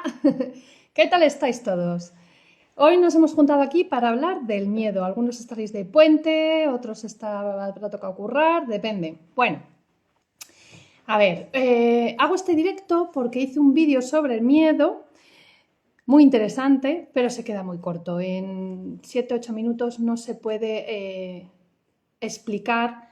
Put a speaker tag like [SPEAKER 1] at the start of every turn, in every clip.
[SPEAKER 1] Hola, ¿qué tal estáis todos? Hoy nos hemos juntado aquí para hablar del miedo. Algunos estaréis de puente, otros habrá tocado currar, depende. Bueno, a ver, hago este directo porque hice un vídeo sobre el miedo, muy interesante, pero se queda muy corto. En 7-8 minutos no se puede explicar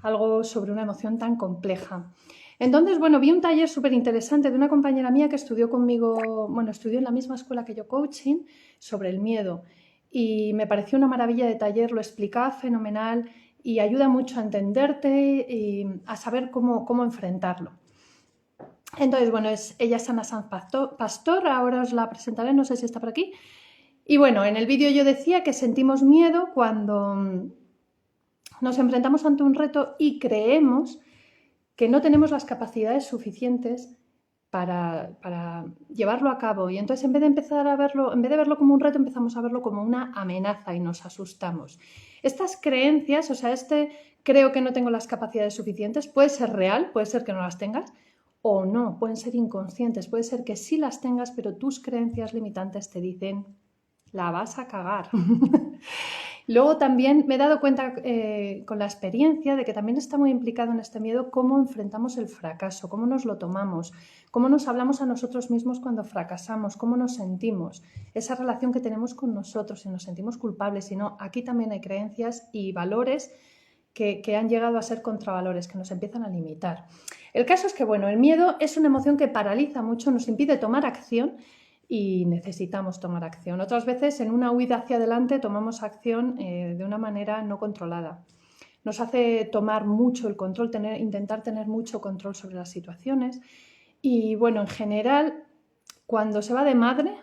[SPEAKER 1] algo sobre una emoción tan compleja. Entonces, bueno, vi un taller súper interesante de una compañera mía que estudió conmigo, bueno, estudió en la misma escuela que yo coaching, sobre el miedo. Y me pareció una maravilla de taller, lo explicaba fenomenal y ayuda mucho a entenderte y a saber cómo enfrentarlo. Entonces, bueno, ella es Ana Sanz Pastor, ahora os la presentaré, no sé si está por aquí. Y bueno, en el vídeo yo decía que sentimos miedo cuando nos enfrentamos ante un reto y creemos que no tenemos las capacidades suficientes para llevarlo a cabo. Y entonces, en vez de verlo como un reto, empezamos a verlo como una amenaza y nos asustamos. Estas creencias, o sea, creo que no tengo las capacidades suficientes, puede ser real, puede ser que no las tengas, o no, pueden ser inconscientes, puede ser que sí las tengas, pero tus creencias limitantes te dicen, la vas a cagar. Luego también me he dado cuenta con la experiencia de que también está muy implicado en este miedo cómo enfrentamos el fracaso, cómo nos lo tomamos, cómo nos hablamos a nosotros mismos cuando fracasamos, cómo nos sentimos, esa relación que tenemos con nosotros, si nos sentimos culpables, si no, aquí también hay creencias y valores que han llegado a ser contravalores, que nos empiezan a limitar. El caso es que, bueno, el miedo es una emoción que paraliza mucho, nos impide tomar acción y necesitamos tomar acción. Otras veces, en una huida hacia adelante, tomamos acción de una manera no controlada. Nos hace tomar mucho el control, intentar tener mucho control sobre las situaciones. Y bueno, en general, cuando se va de madre,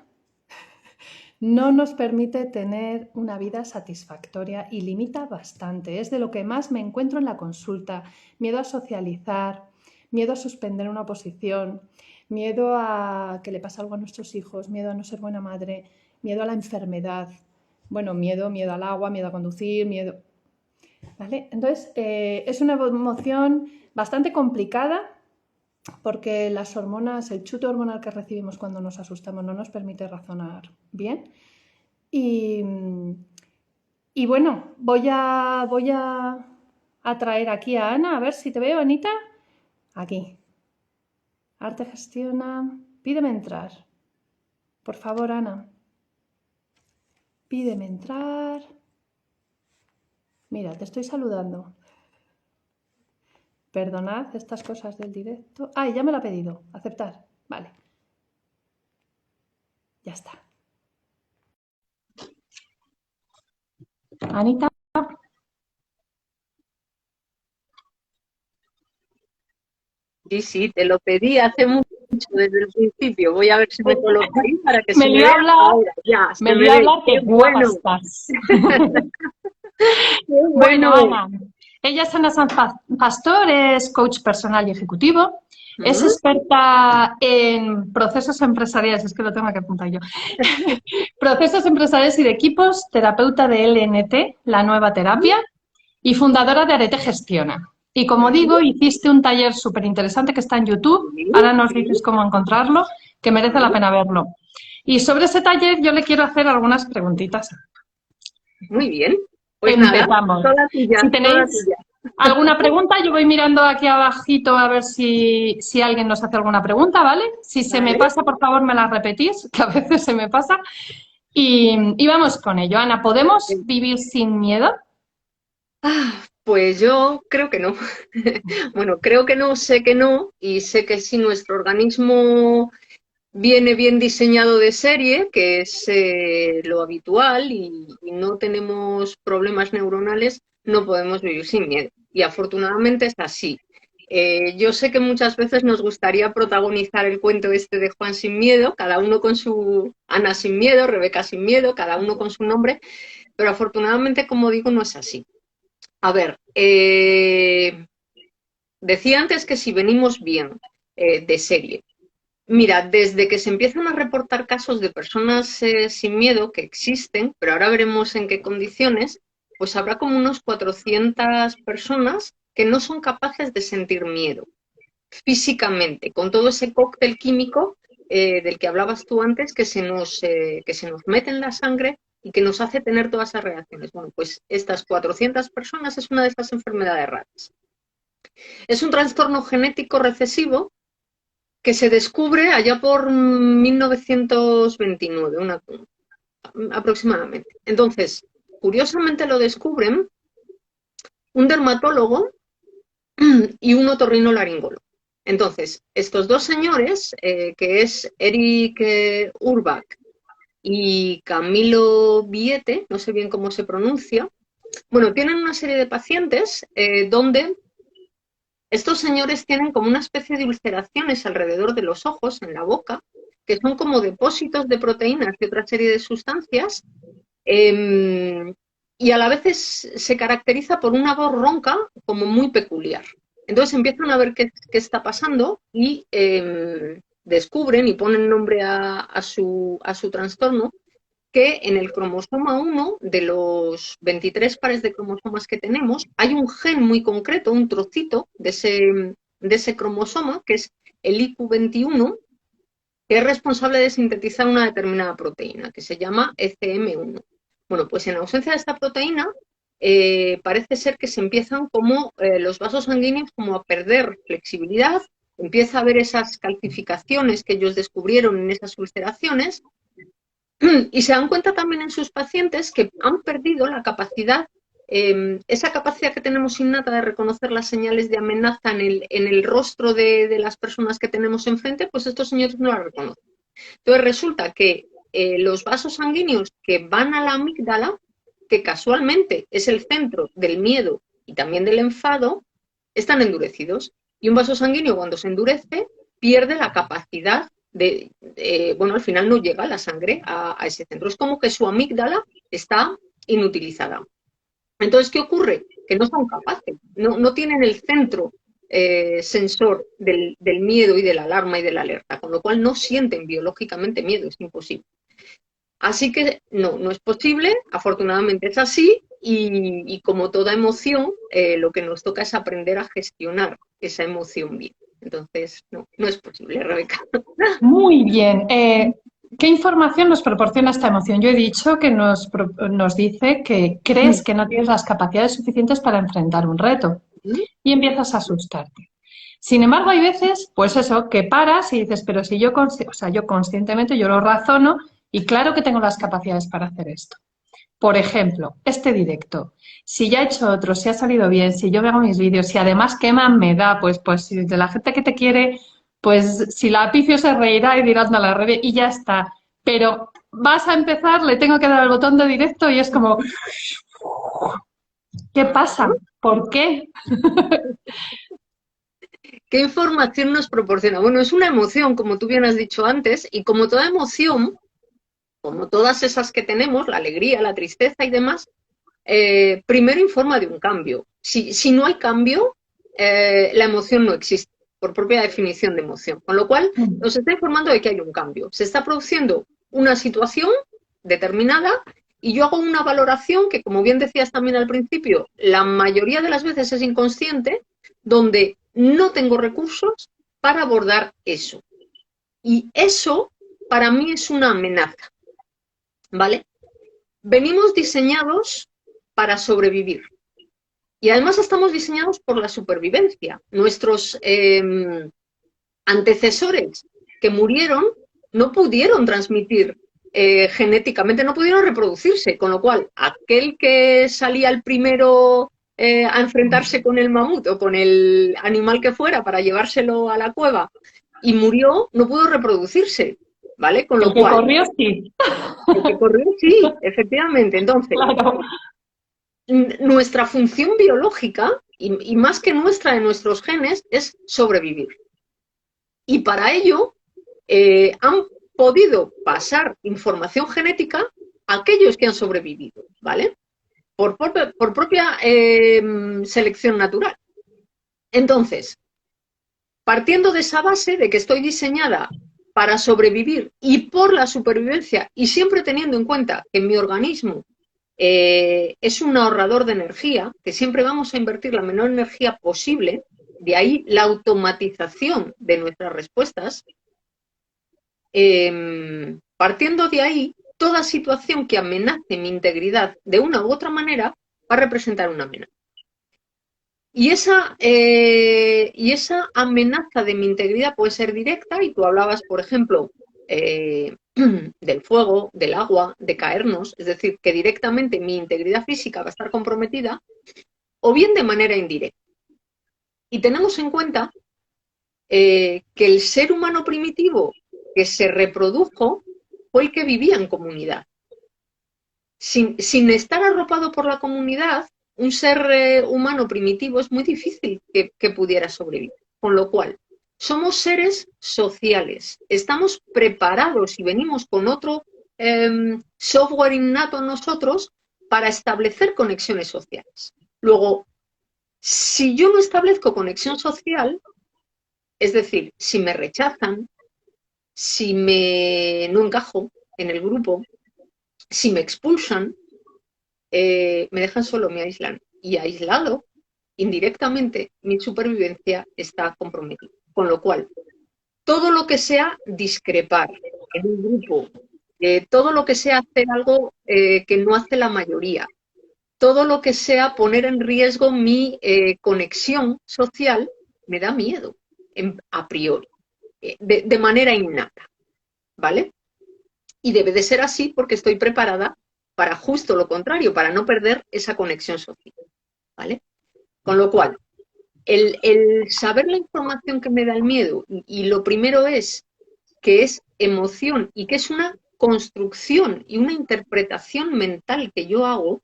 [SPEAKER 1] no nos permite tener una vida satisfactoria y limita bastante. Es de lo que más me encuentro en la consulta. Miedo a socializar, miedo a suspender una oposición, miedo a que le pase algo a nuestros hijos, miedo a no ser buena madre, miedo a la enfermedad. Bueno, miedo al agua, miedo a conducir, miedo... ¿Vale? Entonces, es una emoción bastante complicada porque las hormonas, el chute hormonal que recibimos cuando nos asustamos no nos permite razonar bien. Y, y bueno, voy a traer aquí a Ana, a ver si te veo, Anita. Aquí. Arte gestiona. Pídeme entrar. Por favor, Ana. Pídeme entrar. Mira, te estoy saludando. Perdonad estas cosas del directo. Ay, ya me lo ha pedido. Aceptar. Vale. Ya está. Anita.
[SPEAKER 2] Sí, sí, te lo pedí hace mucho desde el principio. Voy a ver si me coloco ahí para que
[SPEAKER 1] Me
[SPEAKER 2] se me
[SPEAKER 1] lío a
[SPEAKER 2] vea.
[SPEAKER 1] hablar.
[SPEAKER 2] Ahora, ya,
[SPEAKER 1] Me
[SPEAKER 2] se me
[SPEAKER 1] lío a
[SPEAKER 2] ve.
[SPEAKER 1] hablar,
[SPEAKER 2] ¡Qué
[SPEAKER 1] qué guapa
[SPEAKER 2] bueno!
[SPEAKER 1] estás.
[SPEAKER 2] ¡Qué
[SPEAKER 1] Bueno,
[SPEAKER 2] bueno!
[SPEAKER 1] Ana, ella es Ana Sanz Pastor, es coach personal y ejecutivo, es
[SPEAKER 2] ¿Mm?
[SPEAKER 1] experta en procesos empresariales, es que lo tengo que apuntar yo, procesos empresariales y de equipos, terapeuta de LNT, la nueva terapia, y fundadora de Arete Gestiona. Y como
[SPEAKER 2] ¿Mm?
[SPEAKER 1] digo, hiciste un taller súper interesante que está en YouTube,
[SPEAKER 2] Sí,
[SPEAKER 1] ahora nos dices cómo encontrarlo, que merece la
[SPEAKER 2] ¿Mm?
[SPEAKER 1] pena verlo. Y sobre ese taller yo le quiero hacer algunas preguntitas.
[SPEAKER 2] Muy bien. Pues nada,
[SPEAKER 1] Empezamos.
[SPEAKER 2] toda tuya,
[SPEAKER 1] Si
[SPEAKER 2] toda
[SPEAKER 1] tenéis
[SPEAKER 2] tuya.
[SPEAKER 1] alguna pregunta, yo voy mirando aquí abajito a ver si alguien nos hace alguna pregunta, ¿vale? Si se me
[SPEAKER 2] Vale.
[SPEAKER 1] pasa, por favor, me la repetís, que a veces se me pasa. Y vamos con ello. Ana, ¿podemos vivir sin miedo?
[SPEAKER 2] Pues yo creo que no. Bueno, creo que no, sé que no, y sé que si nuestro organismo viene bien diseñado de serie, que es lo habitual, y no tenemos problemas neuronales, no podemos vivir sin miedo. Y afortunadamente es así. Yo sé que muchas veces nos gustaría protagonizar el cuento este de Juan sin miedo, cada uno con su Ana sin miedo, Rebeca sin miedo, cada uno con su nombre, pero afortunadamente, como digo, no es así. A ver, decía antes que si venimos bien de serie. Mira, desde que se empiezan a reportar casos de personas sin miedo, que existen, pero ahora veremos en qué condiciones, pues habrá como unos 400 personas que no son capaces de sentir miedo físicamente, con todo ese cóctel químico. del que hablabas tú antes, que se nos mete en la sangre y que nos hace tener todas esas reacciones. Bueno, pues estas 400 personas es una de estas enfermedades raras. Es un trastorno genético recesivo que se descubre allá por 1929, aproximadamente. Entonces, curiosamente lo descubren un dermatólogo y un otorrinolaringólogo. Entonces, estos dos señores, que es Eric Urbach y Camilo Viete, no sé bien cómo se pronuncia, bueno, tienen una serie de pacientes donde estos señores tienen como una especie de ulceraciones alrededor de los ojos, en la boca, que son como depósitos de proteínas y otra serie de sustancias, y a la vez se caracteriza por una voz ronca como muy peculiar. Entonces empiezan a ver qué está pasando y descubren y ponen nombre a su trastorno, que en el cromosoma 1 de los 23 pares de cromosomas que tenemos hay un gen muy concreto, un trocito de ese cromosoma, que es el IQ21, que es responsable de sintetizar una determinada proteína, que se llama ECM1. Bueno, pues en ausencia de esta proteína, parece ser que se empiezan como los vasos sanguíneos como a perder flexibilidad, empieza a haber esas calcificaciones que ellos descubrieron en esas ulceraciones, y se dan cuenta también en sus pacientes que han perdido la capacidad, esa capacidad que tenemos innata de reconocer las señales de amenaza en el rostro de las personas que tenemos enfrente, pues estos señores no la reconocen. Entonces resulta que los vasos sanguíneos que van a la amígdala, que casualmente es el centro del miedo y también del enfado, están endurecidos. Y un vaso sanguíneo, cuando se endurece, pierde la capacidad bueno, al final no llega la sangre a ese centro. Es como que su amígdala está inutilizada. Entonces, ¿qué ocurre? Que no son capaces, no tienen el centro sensor del miedo y de la alarma y de la alerta, con lo cual no sienten biológicamente miedo, es imposible. Así que no es posible, afortunadamente es así, y como toda emoción, lo que nos toca es aprender a gestionar esa emoción bien. Entonces, no es posible, Rebeca.
[SPEAKER 1] Muy bien. ¿Qué información nos proporciona esta emoción? Yo he dicho que nos dice que crees que no tienes las capacidades suficientes para enfrentar un reto y empiezas a asustarte. Sin embargo, hay veces, pues eso, que paras y dices, pero si yo, yo conscientemente, yo lo razono y claro que tengo las capacidades para hacer esto. Por ejemplo, este directo. Si ya he hecho otro, si ha salido bien, si yo veo mis vídeos, si además qué más me da, pues si de la gente que te quiere, pues si la apicio se reirá y dirá, anda la red y ya está. Pero vas a empezar, le tengo que dar al botón de directo y es como, ¿qué pasa? ¿Por qué?
[SPEAKER 2] ¿Qué información nos proporciona? Bueno, es una emoción, como tú bien has dicho antes, y como toda emoción, como todas esas que tenemos, la alegría, la tristeza y demás, primero informa de un cambio. Si no hay cambio, la emoción no existe, por propia definición de emoción. Con lo cual, nos está informando de que hay un cambio. Se está produciendo una situación determinada y yo hago una valoración que, como bien decías también al principio, la mayoría de las veces es inconsciente, donde no tengo recursos para abordar eso. Y eso, para mí, es una amenaza, ¿vale? Venimos diseñados para sobrevivir. Y además estamos diseñados por la supervivencia. Nuestros antecesores que murieron no pudieron transmitir genéticamente, no pudieron reproducirse, con lo cual aquel que salía el primero a enfrentarse con el mamut o con el animal que fuera para llevárselo a la cueva y murió, no pudo reproducirse, ¿vale? Con lo
[SPEAKER 1] El que
[SPEAKER 2] cual,
[SPEAKER 1] corrió, sí.
[SPEAKER 2] el que corrió sí, efectivamente. Entonces,
[SPEAKER 1] Claro.
[SPEAKER 2] nuestra función biológica, y más que nuestra, de nuestros genes, es sobrevivir. Y para ello han podido pasar información genética a aquellos que han sobrevivido, ¿vale? Por propia selección natural. Entonces, partiendo de esa base de que estoy diseñada para sobrevivir y por la supervivencia, y siempre teniendo en cuenta que mi organismo es un ahorrador de energía, que siempre vamos a invertir la menor energía posible, de ahí la automatización de nuestras respuestas, Partiendo de ahí, toda situación que amenace mi integridad de una u otra manera va a representar una amenaza. Y esa amenaza de mi integridad puede ser directa, y tú hablabas, por ejemplo, del fuego, del agua, de caernos, es decir, que directamente mi integridad física va a estar comprometida, o bien de manera indirecta. Y tenemos en cuenta que el ser humano primitivo que se reprodujo fue el que vivía en comunidad. Sin estar arropado por la comunidad, un ser humano primitivo es muy difícil que pudiera sobrevivir. Con lo cual, somos seres sociales, estamos preparados y venimos con otro software innato en nosotros para establecer conexiones sociales. Luego, si yo no establezco conexión social, es decir, si me rechazan, si no encajo en el grupo, si me expulsan, me dejan solo, me aíslan. Y aislado, indirectamente, mi supervivencia está comprometida. Con lo cual, todo lo que sea discrepar en un grupo, todo lo que sea hacer algo que no hace la mayoría, todo lo que sea poner en riesgo mi conexión social, me da miedo, a priori, de manera innata, ¿vale? Y debe de ser así porque estoy preparada para justo lo contrario, para no perder esa conexión social, ¿vale? Con lo cual, el saber la información que me da el miedo, y lo primero es que es emoción y que es una construcción y una interpretación mental que yo hago,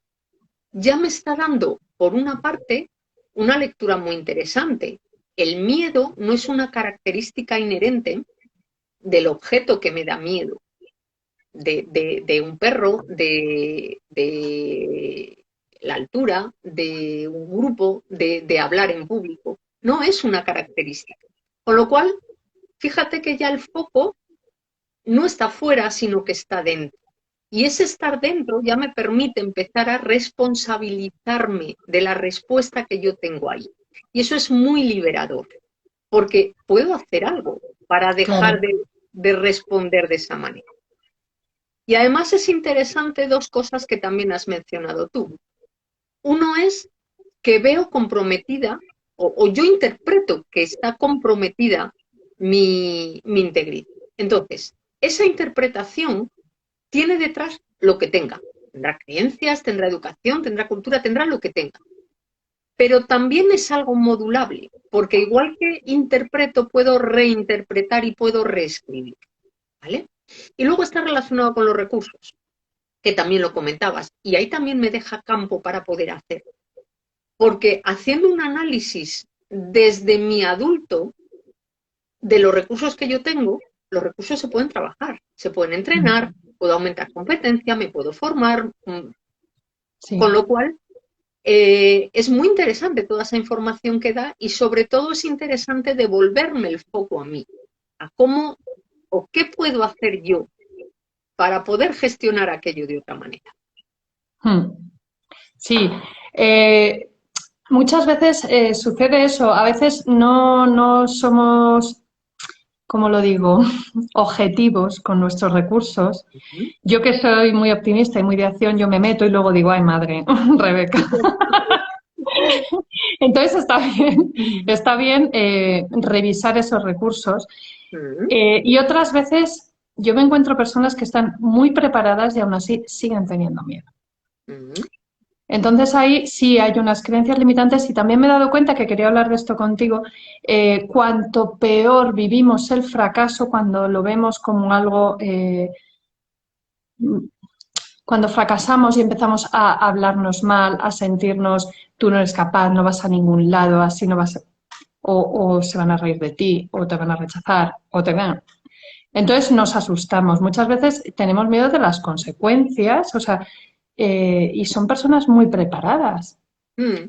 [SPEAKER 2] ya me está dando, por una parte, una lectura muy interesante. El miedo no es una característica inherente del objeto que me da miedo, de un perro, de la altura, de un grupo, de hablar en público. No es una característica. Con lo cual, fíjate que ya el foco no está fuera, sino que está dentro. Y ese estar dentro ya me permite empezar a responsabilizarme de la respuesta que yo tengo ahí. Y eso es muy liberador, porque puedo hacer algo para dejar
[SPEAKER 1] Claro.
[SPEAKER 2] de responder de esa manera. Y además es interesante dos cosas que también has mencionado tú. Uno es que veo comprometida, o yo interpreto que está comprometida mi integridad. Entonces, esa interpretación tiene detrás lo que tenga. Tendrá creencias, tendrá educación, tendrá cultura, tendrá lo que tenga. Pero también es algo modulable, porque igual que interpreto, puedo reinterpretar y puedo reescribir, ¿vale? Y luego está relacionado con los recursos, que también lo comentabas, y ahí también me deja campo para poder hacer. Porque haciendo un análisis desde mi adulto de los recursos que yo tengo, los recursos se pueden trabajar, se pueden entrenar, puedo aumentar competencia, me puedo formar,
[SPEAKER 1] Sí.
[SPEAKER 2] con lo cual es muy interesante toda esa información que da, y sobre todo es interesante devolverme el foco a mí, a cómo o qué puedo hacer yo para poder gestionar aquello de otra manera.
[SPEAKER 1] Sí. Eh, Muchas veces sucede eso. A veces no somos, como lo digo, objetivos con nuestros recursos. Yo que soy muy optimista y muy de acción, yo me meto y luego digo, ay madre, Rebeca. Entonces está bien revisar esos recursos. Y otras veces yo me encuentro personas que están muy preparadas y aún así siguen teniendo miedo. Entonces ahí sí hay unas creencias limitantes, y también me he dado cuenta, que quería hablar de esto contigo, cuanto peor vivimos el fracaso cuando lo vemos como algo, cuando fracasamos y empezamos a hablarnos mal, a sentirnos, tú no eres capaz, no vas a ningún lado, así no vas, o se van a reír de ti, o te van a rechazar, o te van. Entonces nos asustamos. Muchas veces tenemos miedo de las consecuencias, o sea, y son personas muy preparadas.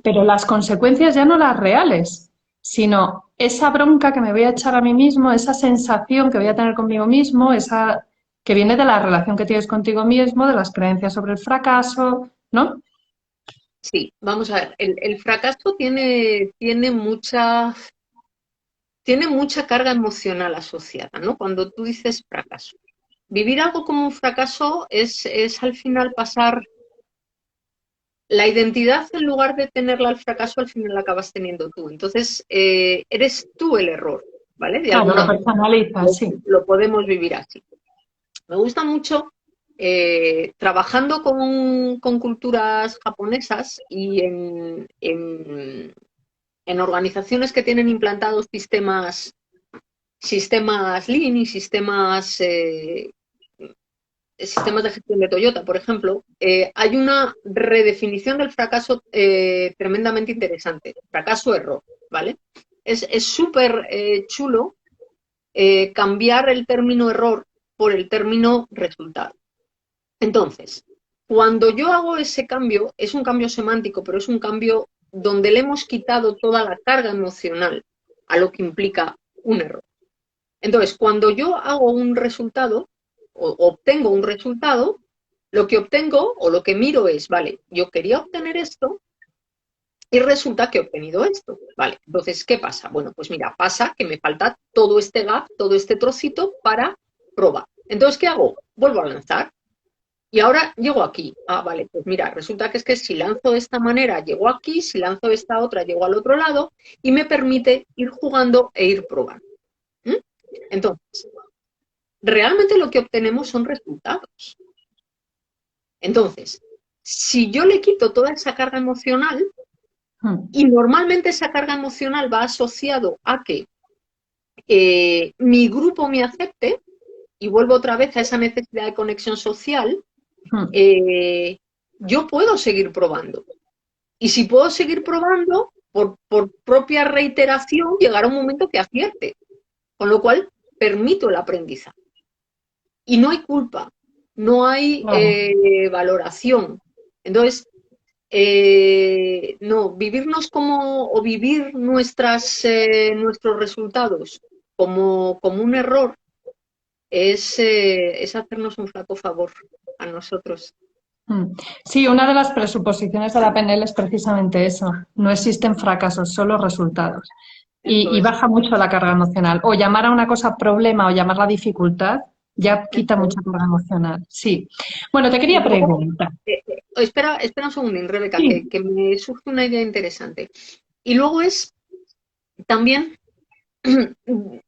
[SPEAKER 1] Pero las consecuencias ya no las reales, sino esa bronca que me voy a echar a mí mismo, esa sensación que voy a tener conmigo mismo, esa que viene de la relación que tienes contigo mismo, de las creencias sobre el fracaso, ¿no?
[SPEAKER 2] Sí, vamos a ver, el fracaso tiene muchas, tiene mucha carga emocional asociada, ¿no? Cuando tú dices fracaso. Vivir algo como un fracaso es al final pasar la identidad, en lugar de tenerla al fracaso, al final la acabas teniendo tú. Entonces, eres tú el error, ¿vale? De
[SPEAKER 1] Claro,
[SPEAKER 2] alguna
[SPEAKER 1] lo
[SPEAKER 2] manera.
[SPEAKER 1] personalizas, sí.
[SPEAKER 2] Lo podemos vivir así. Me gusta mucho trabajando con culturas japonesas y en organizaciones que tienen implantados sistemas Lean y sistemas de gestión de Toyota, por ejemplo, hay una redefinición del fracaso tremendamente interesante. Fracaso-error, ¿vale? Es súper chulo cambiar el término error por el término resultado. Entonces, cuando yo hago ese cambio, es un cambio semántico, pero es un cambio donde le hemos quitado toda la carga emocional a lo que implica un error. Entonces, cuando yo hago un resultado o obtengo un resultado, lo que obtengo o lo que miro es, vale, yo quería obtener esto y resulta que he obtenido esto. Vale, entonces, ¿qué pasa? Bueno, pues mira, pasa que me falta todo este gap, todo este trocito para probar. Entonces, ¿qué hago? Vuelvo a lanzar. Y ahora llego aquí. Ah, vale, pues mira, resulta que es que si lanzo de esta manera, llego aquí, si lanzo de esta otra, llego al otro lado y me permite ir jugando e ir probando. ¿Mm? Entonces, realmente lo que obtenemos son resultados. Entonces, si yo le quito toda esa carga emocional, y normalmente esa carga emocional va asociado a que mi grupo me acepte, y vuelvo otra vez a esa necesidad de conexión social, yo puedo seguir probando. Y si puedo seguir probando, por propia reiteración, llegará un momento que acierte. Con lo cual, permito el aprendizaje. Y no hay culpa, no hay
[SPEAKER 1] Claro.
[SPEAKER 2] valoración. Entonces, no, vivirnos como, o vivir nuestros resultados como un error es hacernos un flaco favor a nosotros.
[SPEAKER 1] Sí, una de las presuposiciones de la PNL es precisamente eso. No existen fracasos, solo resultados.
[SPEAKER 2] Eso
[SPEAKER 1] Y
[SPEAKER 2] es,
[SPEAKER 1] baja mucho la carga emocional. O llamar a una cosa problema o llamarla dificultad ya quita
[SPEAKER 2] eso
[SPEAKER 1] mucha
[SPEAKER 2] es.
[SPEAKER 1] carga emocional. Sí. Bueno, te
[SPEAKER 2] Y
[SPEAKER 1] quería
[SPEAKER 2] luego,
[SPEAKER 1] preguntar.
[SPEAKER 2] espera un segundín, Rebeca,
[SPEAKER 1] Sí.
[SPEAKER 2] que me surge una idea interesante. Y luego es también,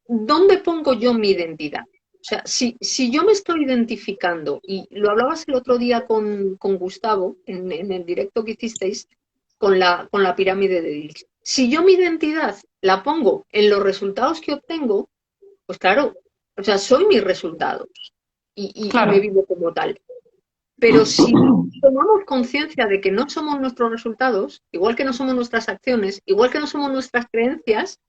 [SPEAKER 2] ¿dónde pongo yo mi identidad? O sea, si yo me estoy identificando, y lo hablabas el otro día con Gustavo en el directo que hicisteis con la pirámide de Dills. Si yo mi identidad la pongo en los resultados que obtengo, pues claro, o sea, soy mis resultados y me
[SPEAKER 1] Claro.
[SPEAKER 2] vivo como tal. Pero si tomamos conciencia de que no somos nuestros resultados, igual que no somos nuestras acciones, igual que no somos nuestras creencias,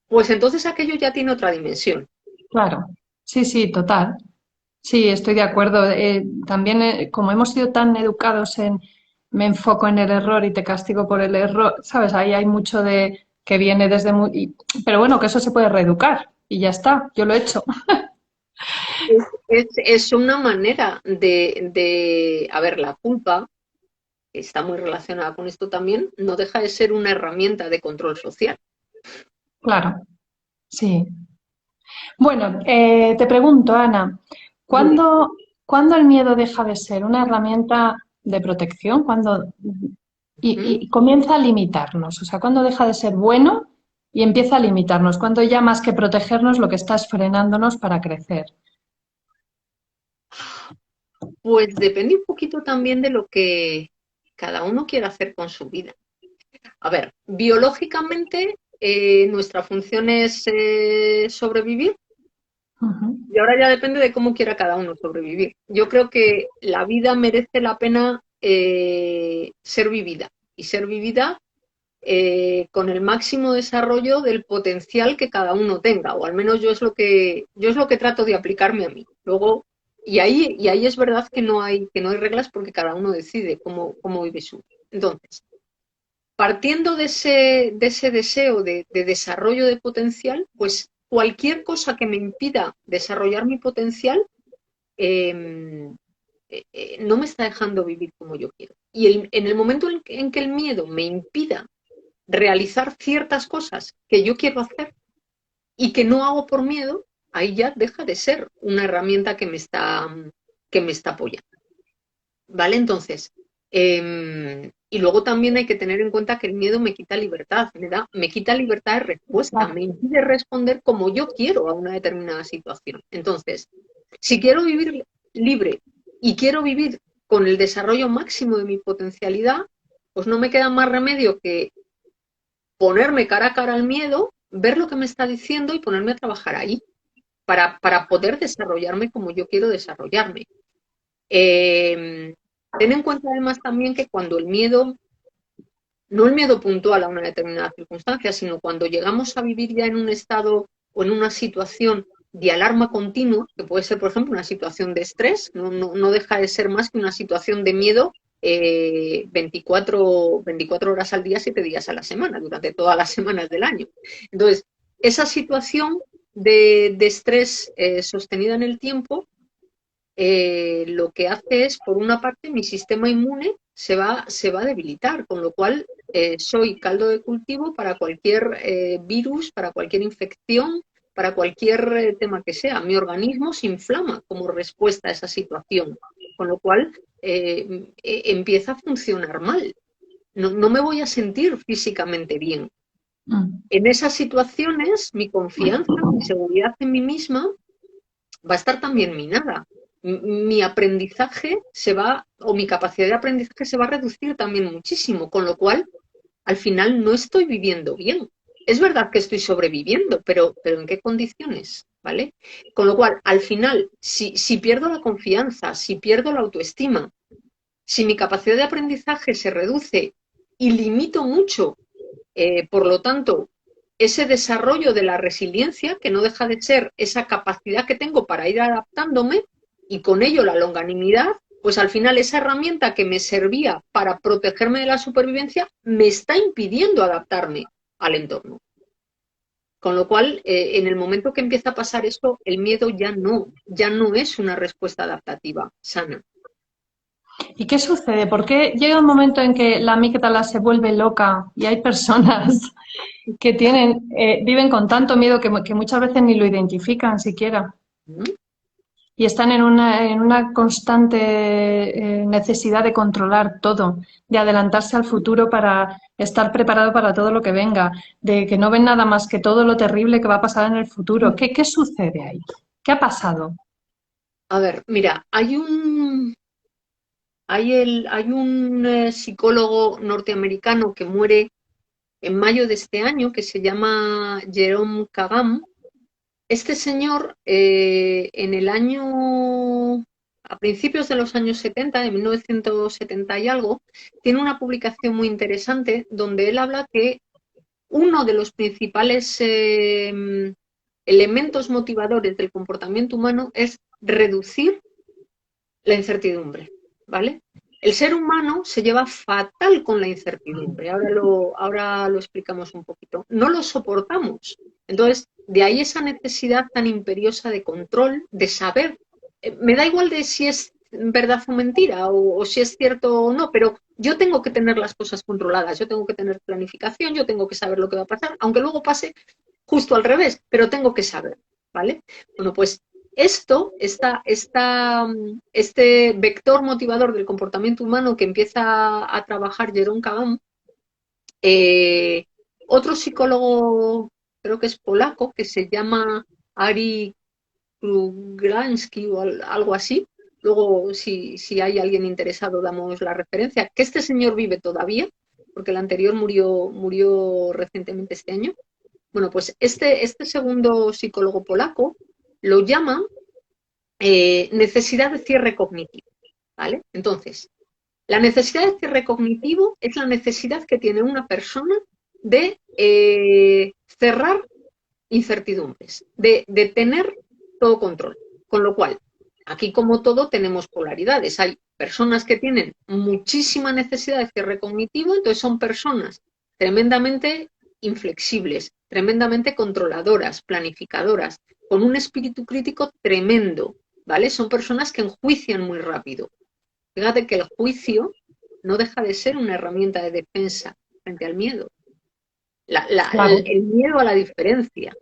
[SPEAKER 2] pues entonces aquello ya tiene otra dimensión.
[SPEAKER 1] Claro. Sí, sí, total. Sí, estoy de acuerdo. También, como hemos sido tan educados en me enfoco en el error y te castigo por el error, ¿sabes? Ahí hay mucho de que viene desde muy... Pero bueno, que eso se puede reeducar y ya está, yo lo he hecho.
[SPEAKER 2] Es una manera a ver, la culpa, que está muy relacionada con esto también, no deja de ser una herramienta de control social.
[SPEAKER 1] Claro, sí. Bueno, te pregunto, Ana,
[SPEAKER 2] Dime.
[SPEAKER 1] ¿cuándo el miedo deja de ser una herramienta de protección?
[SPEAKER 2] ¿Mm?
[SPEAKER 1] Y comienza a limitarnos? O sea, ¿cuándo deja de ser bueno y empieza a limitarnos? ¿Cuándo ya más que protegernos lo que está es frenándonos para crecer?
[SPEAKER 2] Pues depende un poquito también de lo que cada uno quiera hacer con su vida. A ver, biológicamente nuestra función es sobrevivir,
[SPEAKER 1] Ujú.
[SPEAKER 2] y ahora ya depende de cómo quiera cada uno sobrevivir. Yo creo que la vida merece la pena ser vivida, y ser vivida con el máximo desarrollo del potencial que cada uno tenga, o al menos yo es lo que trato de aplicarme a mí. Luego, y ahí es verdad que no hay reglas, porque cada uno decide cómo vive su vida. Entonces, partiendo de ese deseo de desarrollo de potencial, pues cualquier cosa que me impida desarrollar mi potencial eh, no me está dejando vivir como yo quiero. Y en el momento en que el miedo me impida realizar ciertas cosas que yo quiero hacer, y que no hago por miedo, ahí ya deja de ser una herramienta que me está apoyando. ¿Vale? Entonces, y luego también hay que tener en cuenta que el miedo me quita libertad, me quita libertad de respuesta, me impide responder como yo quiero a una determinada situación. Entonces, si quiero vivir libre y quiero vivir con el desarrollo máximo de mi potencialidad, pues no me queda más remedio que ponerme cara a cara al miedo, ver lo que me está diciendo y ponerme a trabajar ahí para poder desarrollarme como yo quiero desarrollarme. Ten en cuenta además también que cuando el miedo, no el miedo puntual a una determinada circunstancia, sino cuando llegamos a vivir ya en un estado o en una situación de alarma continua, que puede ser, por ejemplo, una situación de estrés, no deja de ser más que una situación de miedo 24 horas al día, 7 días a la semana, durante todas las semanas del año. Entonces, esa situación de estrés sostenida en el tiempo lo que hace es, por una parte, mi sistema inmune se va a debilitar, con lo cual soy caldo de cultivo para cualquier virus, para cualquier infección, para cualquier tema que sea. Mi organismo se inflama como respuesta a esa situación, con lo cual empieza a funcionar mal. No me voy a sentir físicamente bien. En esas situaciones, mi confianza, mi seguridad en mí misma va a estar también minada. Mi aprendizaje se va, o mi capacidad de aprendizaje se va a reducir también muchísimo, con lo cual al final no estoy viviendo bien. Es verdad que estoy sobreviviendo, pero ¿en qué condiciones? ¿Vale? Con lo cual, al final, si pierdo la confianza, si pierdo la autoestima, si mi capacidad de aprendizaje se reduce y limito mucho, por lo tanto, ese desarrollo de la resiliencia, que no deja de ser esa capacidad que tengo para ir adaptándome, y con ello la longanimidad, pues al final esa herramienta que me servía para protegerme de la supervivencia me está impidiendo adaptarme al entorno. Con lo cual, en el momento que empieza a pasar esto, el miedo ya no es una respuesta adaptativa sana.
[SPEAKER 1] ¿Y qué sucede? ¿Por qué llega un momento en que la amígdala se vuelve loca y hay personas que viven con tanto miedo que muchas veces ni lo identifican siquiera?
[SPEAKER 2] ¿Mm?
[SPEAKER 1] Y están en una constante necesidad de controlar todo, de adelantarse al futuro para estar preparado para todo lo que venga, de que no ven nada más que todo lo terrible que va a pasar en el futuro. ¿Qué sucede ahí? ¿Qué ha pasado?
[SPEAKER 2] A ver, mira, hay un psicólogo norteamericano que muere en mayo de este año, que se llama Jerome Kagam. Este señor, en el año, a principios de los años 70, de 1970 y algo, tiene una publicación muy interesante donde él habla que uno de los principales elementos motivadores del comportamiento humano es reducir la incertidumbre, ¿vale? El ser humano se lleva fatal con la incertidumbre. Ahora lo explicamos un poquito. No lo soportamos. Entonces, de ahí esa necesidad tan imperiosa de control, de saber. Me da igual de si es verdad o mentira, o si es cierto o no, pero yo tengo que tener las cosas controladas, yo tengo que tener planificación, yo tengo que saber lo que va a pasar, aunque luego pase justo al revés, pero tengo que saber, ¿vale? Bueno, pues este vector motivador del comportamiento humano que empieza a trabajar Jerome Kagam, eh, otro psicólogo, creo que es polaco, que se llama Ari Kruglansky o algo así. Luego, si hay alguien interesado, damos la referencia. Que este señor vive todavía, porque el anterior murió recientemente este año. Bueno, pues este segundo psicólogo polaco lo llama necesidad de cierre cognitivo, ¿vale? Entonces, la necesidad de cierre cognitivo es la necesidad que tiene una persona de cerrar incertidumbres, de tener todo control. Con lo cual, aquí como todo tenemos polaridades. Hay personas que tienen muchísima necesidad de cierre cognitivo, entonces son personas tremendamente inflexibles, tremendamente controladoras, planificadoras, con un espíritu crítico tremendo, ¿vale? Son personas que enjuician muy rápido. Fíjate que el juicio no deja de ser una herramienta de defensa frente al miedo.
[SPEAKER 1] Claro.
[SPEAKER 2] El miedo a la diferencia.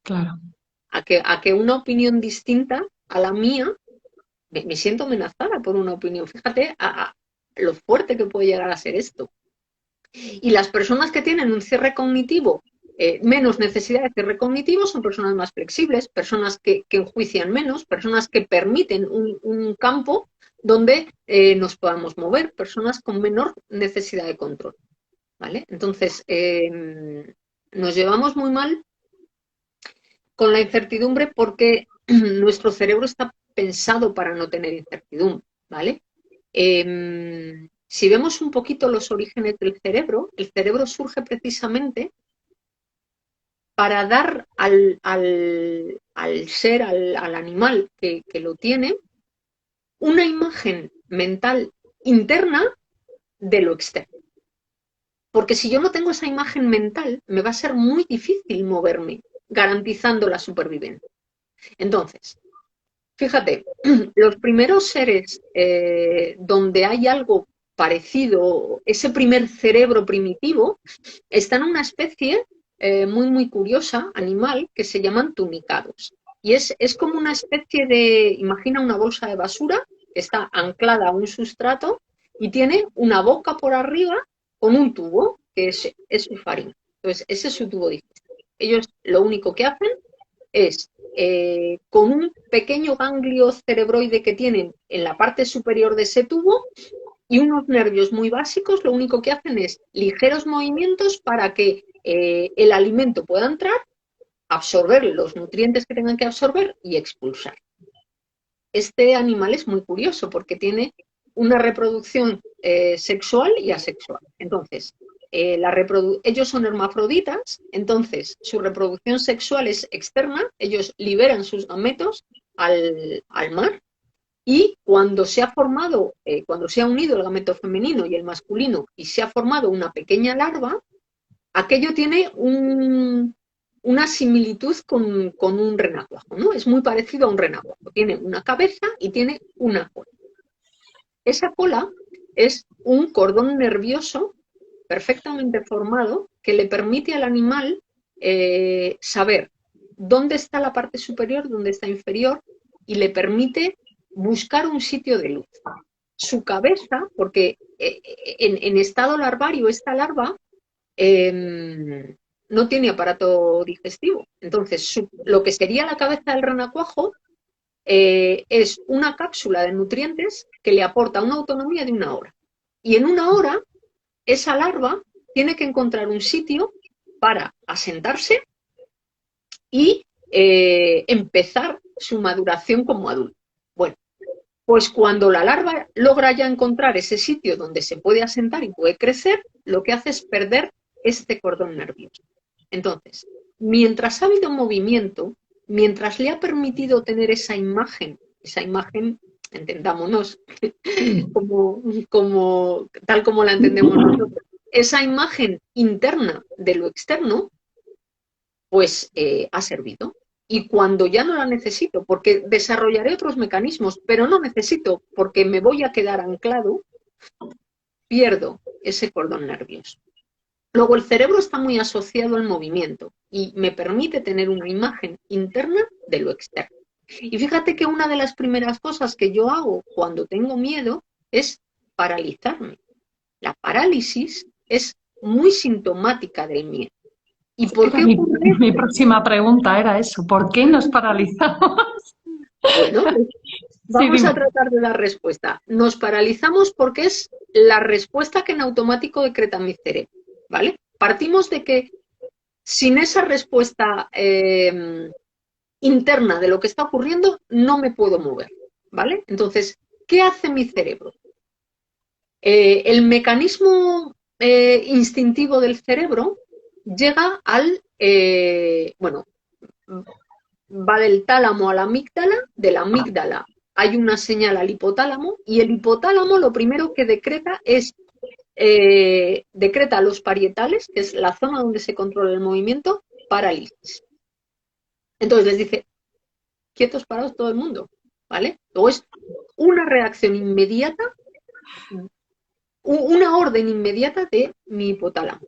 [SPEAKER 1] claro.
[SPEAKER 2] A que una opinión distinta a la mía, me siento amenazada por una opinión. Fíjate a lo fuerte que puede llegar a ser esto. Y las personas que tienen un cierre cognitivo, menos necesidad de cierre cognitivo, son personas más flexibles, personas que enjuician menos, personas que permiten un campo donde nos podamos mover, personas con menor necesidad de control. ¿Vale? Entonces, nos llevamos muy mal con la incertidumbre porque nuestro cerebro está pensado para no tener incertidumbre, ¿vale? Si vemos un poquito los orígenes del cerebro, el cerebro surge precisamente para dar al ser, al animal que lo tiene, una imagen mental interna de lo externo. Porque si yo no tengo esa imagen mental, me va a ser muy difícil moverme, garantizando la supervivencia. Entonces, fíjate, los primeros seres donde hay algo parecido, ese primer cerebro primitivo, está en una especie muy curiosa, animal, que se llaman tunicados. Y es como una especie de, imagina una bolsa de basura que está anclada a un sustrato y tiene una boca por arriba con un tubo, que es su faringe. Entonces, ese es su tubo digestivo. Ellos lo único que hacen es, con un pequeño ganglio cerebroide que tienen en la parte superior de ese tubo y unos nervios muy básicos, lo único que hacen es ligeros movimientos para que el alimento pueda entrar, absorber los nutrientes que tengan que absorber y expulsar. Este animal es muy curioso porque tiene una reproducción sexual y asexual. Entonces, ellos son hermafroditas, entonces su reproducción sexual es externa, ellos liberan sus gametos al mar y cuando se ha formado, cuando se ha unido el gameto femenino y el masculino y se ha formado una pequeña larva, aquello tiene una similitud con un renacuajo, ¿no? Es muy parecido a un renacuajo. Tiene una cabeza y tiene una cola. Esa cola es un cordón nervioso perfectamente formado que le permite al animal saber dónde está la parte superior, dónde está inferior, y le permite buscar un sitio de luz. Su cabeza, porque en estado larvario esta larva no tiene aparato digestivo. Entonces, lo que sería la cabeza del renacuajo es una cápsula de nutrientes que le aporta una autonomía de 1 hora. Y en 1 hora, esa larva tiene que encontrar un sitio para asentarse y empezar su maduración como adulto. Bueno, pues cuando la larva logra ya encontrar ese sitio donde se puede asentar y puede crecer, lo que hace es perder este cordón nervioso. Entonces, mientras ha habido movimiento, mientras le ha permitido tener esa imagen, entendámonos, tal como la entendemos nosotros, esa imagen interna de lo externo, pues ha servido. Y cuando ya no la necesito, porque desarrollaré otros mecanismos, pero no necesito, porque me voy a quedar anclado, pierdo ese cordón nervioso. Luego, el cerebro está muy asociado al movimiento y me permite tener una imagen interna de lo externo. Y fíjate que una de las primeras cosas que yo hago cuando tengo miedo es paralizarme. La parálisis es muy sintomática del miedo. ¿Y por qué ocurre
[SPEAKER 1] Mi
[SPEAKER 2] esto?
[SPEAKER 1] próxima pregunta era eso, ¿por qué nos paralizamos?
[SPEAKER 2] Bueno, pues
[SPEAKER 1] Sí,
[SPEAKER 2] vamos
[SPEAKER 1] dime.
[SPEAKER 2] a tratar de dar respuesta. Nos paralizamos porque es la respuesta que en automático decreta mi cerebro, ¿vale? Partimos de que sin esa respuesta interna de lo que está ocurriendo, no me puedo mover, ¿vale? Entonces, ¿qué hace mi cerebro? El mecanismo instintivo del cerebro llega bueno, va del tálamo a la amígdala, de la amígdala hay una señal al hipotálamo y el hipotálamo lo primero que decreta es, decreta los parietales, que es la zona donde se controla el movimiento, parálisis. Entonces les dice, quietos, parados todo el mundo, ¿vale? Luego es una reacción inmediata, una orden inmediata de mi hipotálamo.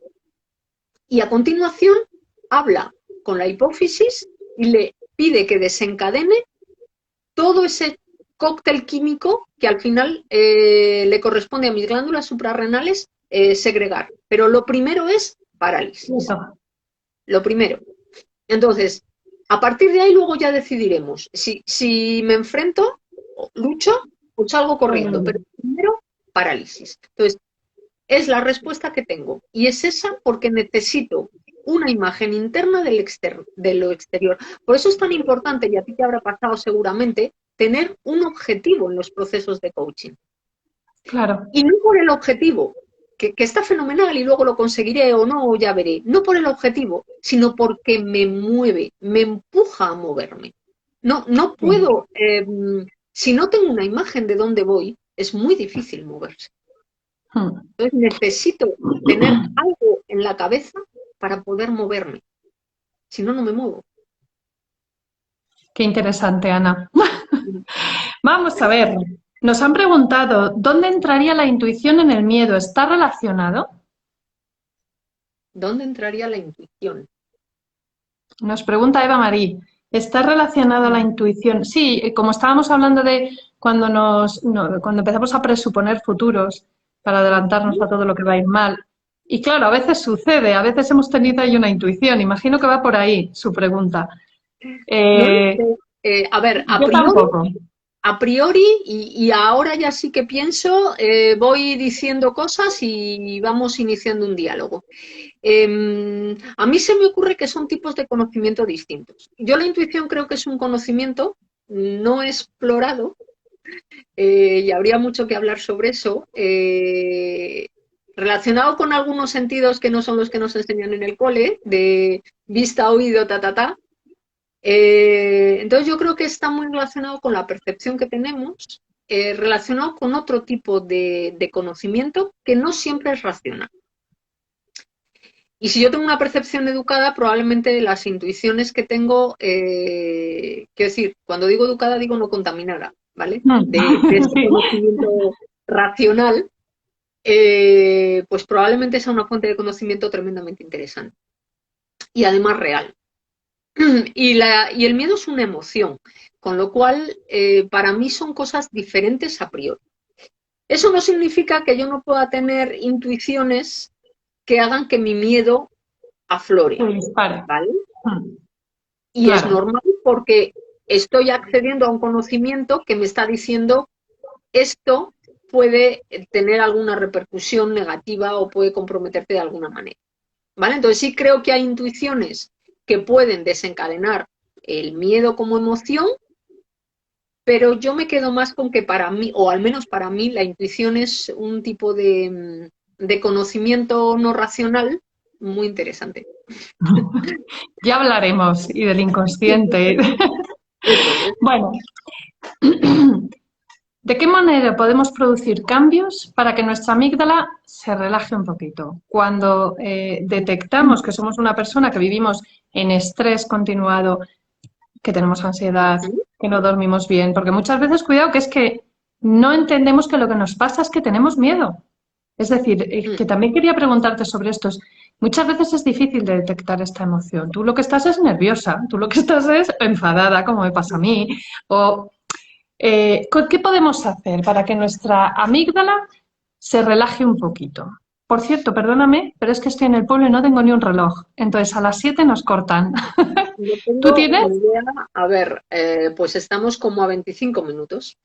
[SPEAKER 2] Y a continuación habla con la hipófisis y le pide que desencadene todo ese cóctel químico que al final le corresponde a mis glándulas suprarrenales segregar. Pero lo primero es parálisis. Lo primero. Entonces, a partir de ahí luego ya decidiremos. Si me enfrento, lucho, o salgo corriendo. Pero primero, parálisis. Entonces, es la respuesta que tengo. Y es esa porque necesito una imagen interna de lo exterior. Por eso es tan importante, y a ti te habrá pasado seguramente, tener un objetivo en los procesos de coaching.
[SPEAKER 1] Claro.
[SPEAKER 2] Y no por el objetivo, que está fenomenal y luego lo conseguiré o no, ya veré. No por el objetivo, sino porque me mueve, me empuja a moverme. No puedo, si no tengo una imagen de dónde voy, es muy difícil moverse. Entonces necesito tener algo en la cabeza para poder moverme. Si no, no me muevo.
[SPEAKER 1] Qué interesante, Ana. Vamos a ver. Nos han preguntado, ¿dónde entraría la intuición en el miedo? ¿Está relacionado?
[SPEAKER 2] ¿Dónde entraría la intuición?
[SPEAKER 1] Nos pregunta Eva Marí, ¿está relacionada la intuición? Sí, como estábamos hablando de cuando cuando empezamos a presuponer futuros para adelantarnos a todo lo que va a ir mal. Y claro, a veces sucede, a veces hemos tenido ahí una intuición. Imagino que va por ahí su pregunta.
[SPEAKER 2] No lo sé. A ver,
[SPEAKER 1] Yo tampoco.
[SPEAKER 2] a priori, y ahora ya sí que pienso, voy diciendo cosas y vamos iniciando un diálogo. A mí se me ocurre que son tipos de conocimiento distintos. Yo la intuición creo que es un conocimiento no explorado, y habría mucho que hablar sobre eso, relacionado con algunos sentidos que no son los que nos enseñan en el cole, de vista, oído, ta. Entonces yo creo que está muy relacionado con la percepción que tenemos, relacionado con otro tipo de conocimiento que no siempre es racional. Y si yo tengo una percepción educada, probablemente las intuiciones que tengo, quiero decir, cuando digo educada digo no contaminada, ¿vale? De este conocimiento racional, pues probablemente sea una fuente de conocimiento tremendamente interesante y además real. Y el miedo es una emoción, con lo cual para mí son cosas diferentes a priori. Eso no significa que yo no pueda tener intuiciones que hagan que mi miedo aflore, ¿vale? Y
[SPEAKER 1] Claro.
[SPEAKER 2] es normal porque estoy accediendo a un conocimiento que me está diciendo esto puede tener alguna repercusión negativa o puede comprometerte de alguna manera, ¿vale? Entonces sí creo que hay intuiciones que pueden desencadenar el miedo como emoción, pero yo me quedo más con que para mí, o al menos para mí, la intuición es un tipo de conocimiento no racional muy interesante.
[SPEAKER 1] Ya hablaremos y del inconsciente. Bueno, ¿de qué manera podemos producir cambios para que nuestra amígdala se relaje un poquito? Cuando detectamos que somos una persona que vivimos en estrés continuado, que tenemos ansiedad, que no dormimos bien, porque muchas veces, cuidado, que es que no entendemos que lo que nos pasa es que tenemos miedo. Es decir, que también quería preguntarte sobre esto. Muchas veces es difícil de detectar esta emoción. Tú lo que estás es nerviosa, tú lo que estás es enfadada, como me pasa a mí. O, ¿qué podemos hacer para que nuestra amígdala se relaje un poquito? Por cierto, perdóname, pero es que estoy en el pueblo y no tengo ni un reloj. Entonces, a las 7 nos cortan.
[SPEAKER 2] Yo tengo
[SPEAKER 1] ¿Tú tienes?
[SPEAKER 2] idea, a ver, pues estamos como a 25 minutos.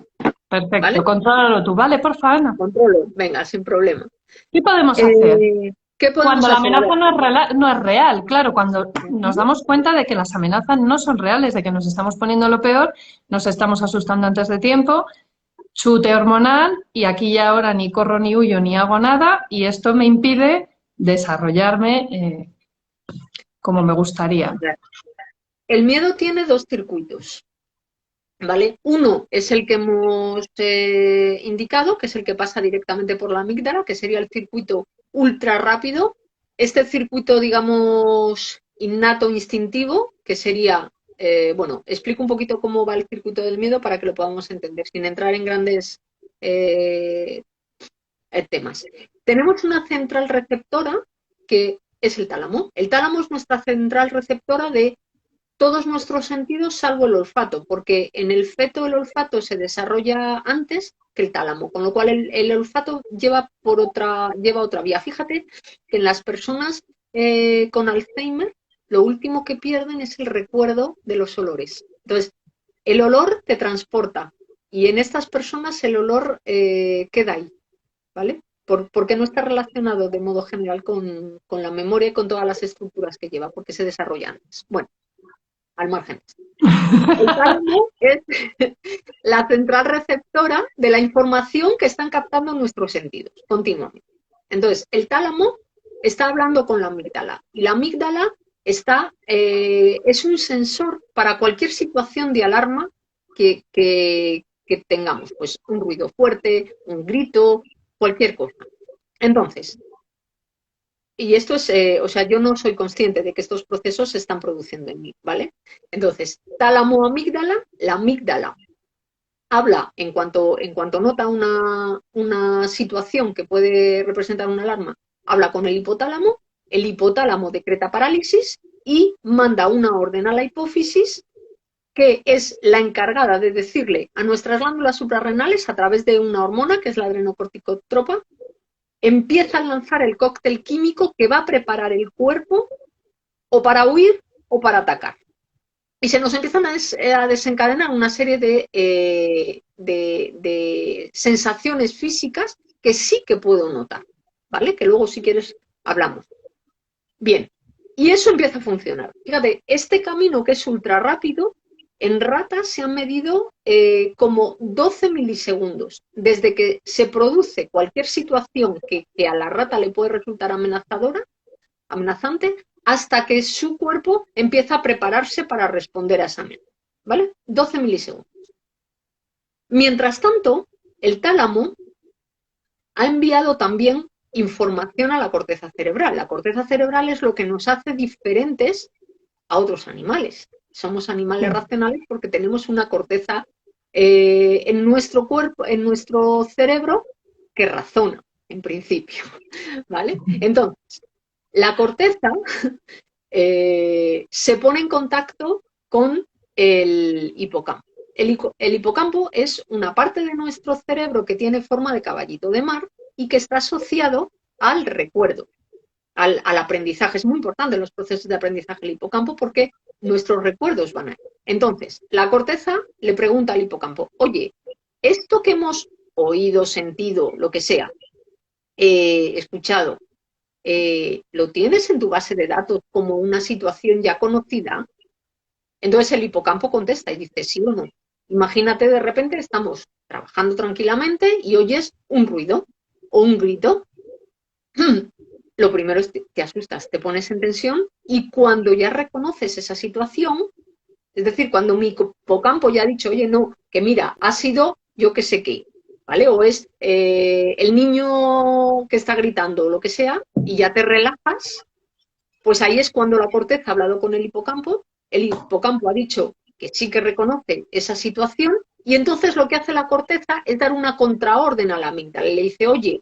[SPEAKER 1] Perfecto,
[SPEAKER 2] ¿Vale?
[SPEAKER 1] Contrólalo tú, ¿vale? Porfa, Ana.
[SPEAKER 2] Controlo, venga, sin problema.
[SPEAKER 1] ¿Qué podemos hacer?
[SPEAKER 2] ¿Qué podemos
[SPEAKER 1] Cuando la
[SPEAKER 2] hacer?
[SPEAKER 1] amenaza no es real, claro, cuando nos damos cuenta de que las amenazas no son reales, de que nos estamos poniendo lo peor, nos estamos asustando antes de tiempo, chute hormonal y aquí y ahora ni corro ni huyo ni hago nada y esto me impide desarrollarme como me gustaría.
[SPEAKER 2] El miedo tiene dos circuitos, ¿vale? Uno es el que hemos indicado, que es el que pasa directamente por la amígdala, que sería el circuito ultra rápido. Este circuito, digamos, innato, instintivo, que sería, bueno, explico un poquito cómo va el circuito del miedo para que lo podamos entender, sin entrar en grandes temas. Tenemos una central receptora que es el tálamo. El tálamo es nuestra central receptora de todos nuestros sentidos salvo el olfato, porque en el feto el olfato se desarrolla antes que el tálamo, con lo cual el olfato lleva otra vía. Fíjate que en las personas con Alzheimer lo último que pierden es el recuerdo de los olores. Entonces, el olor te transporta y en estas personas el olor queda ahí, ¿vale? Porque no está relacionado de modo general con la memoria y con todas las estructuras que lleva, porque se desarrolla antes. Bueno, al margen. El tálamo es la central receptora de la información que están captando nuestros sentidos continuamente. Entonces, el tálamo está hablando con la amígdala y la amígdala es un sensor para cualquier situación de alarma que tengamos, pues un ruido fuerte, un grito, cualquier cosa. Entonces, y esto es, o sea, yo no soy consciente de que estos procesos se están produciendo en mí, ¿vale? Entonces, tálamo-amígdala, la amígdala habla en cuanto nota una situación que puede representar una alarma, habla con el hipotálamo decreta parálisis y manda una orden a la hipófisis, que es la encargada de decirle a nuestras glándulas suprarrenales, a través de una hormona, que es la adrenocorticotropa, empieza a lanzar el cóctel químico que va a preparar el cuerpo o para huir o para atacar. Y se nos empiezan a desencadenar una serie de sensaciones físicas que sí que puedo notar, ¿vale? Que luego, si quieres, hablamos. Bien, y eso empieza a funcionar. Fíjate, este camino que es ultra rápido, en ratas se han medido como 12 milisegundos, desde que se produce cualquier situación que a la rata le puede resultar amenazante, hasta que su cuerpo empieza a prepararse para responder a esa amenaza, ¿vale? 12 milisegundos. Mientras tanto, el tálamo ha enviado también información a la corteza cerebral. La corteza cerebral es lo que nos hace diferentes a otros animales. Somos animales racionales porque tenemos una corteza en nuestro cuerpo, en nuestro cerebro, que razona, en principio, ¿vale? Entonces, la corteza se pone en contacto con el hipocampo. El hipocampo es una parte de nuestro cerebro que tiene forma de caballito de mar y que está asociado al recuerdo, al aprendizaje. Es muy importante en los procesos de aprendizaje el hipocampo porque nuestros recuerdos van ahí. Entonces, la corteza le pregunta al hipocampo, oye, esto que hemos oído, sentido, lo que sea, escuchado, ¿lo tienes en tu base de datos como una situación ya conocida? Entonces el hipocampo contesta y dice sí o no. Imagínate, de repente estamos trabajando tranquilamente y oyes un ruido o un grito. Lo primero es que te asustas, te pones en tensión y cuando ya reconoces esa situación, es decir, cuando mi hipocampo ya ha dicho, oye, no, que mira, ha sido yo que sé qué, ¿vale? O es el niño que está gritando o lo que sea y ya te relajas, pues ahí es cuando la corteza ha hablado con el hipocampo ha dicho que sí que reconoce esa situación y entonces lo que hace la corteza es dar una contraorden a la amígdala. Le dice, oye,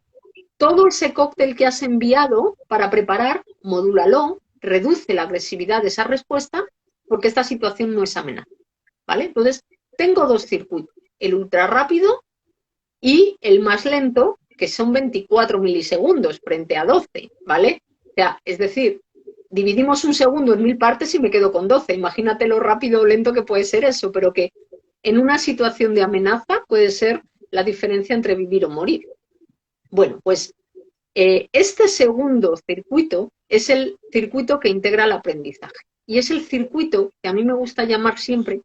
[SPEAKER 2] todo ese cóctel que has enviado para preparar, modúlalo, reduce la agresividad de esa respuesta porque esta situación no es amenaza, ¿vale? Entonces, tengo dos circuitos, el ultra rápido y el más lento, que son 24 milisegundos frente a 12, ¿vale? O sea, es decir, dividimos un segundo en 1000 partes y me quedo con 12. Imagínate lo rápido o lento que puede ser eso, pero que en una situación de amenaza puede ser la diferencia entre vivir o morir. Bueno, pues este segundo circuito es el circuito que integra el aprendizaje y es el circuito que a mí me gusta llamar siempre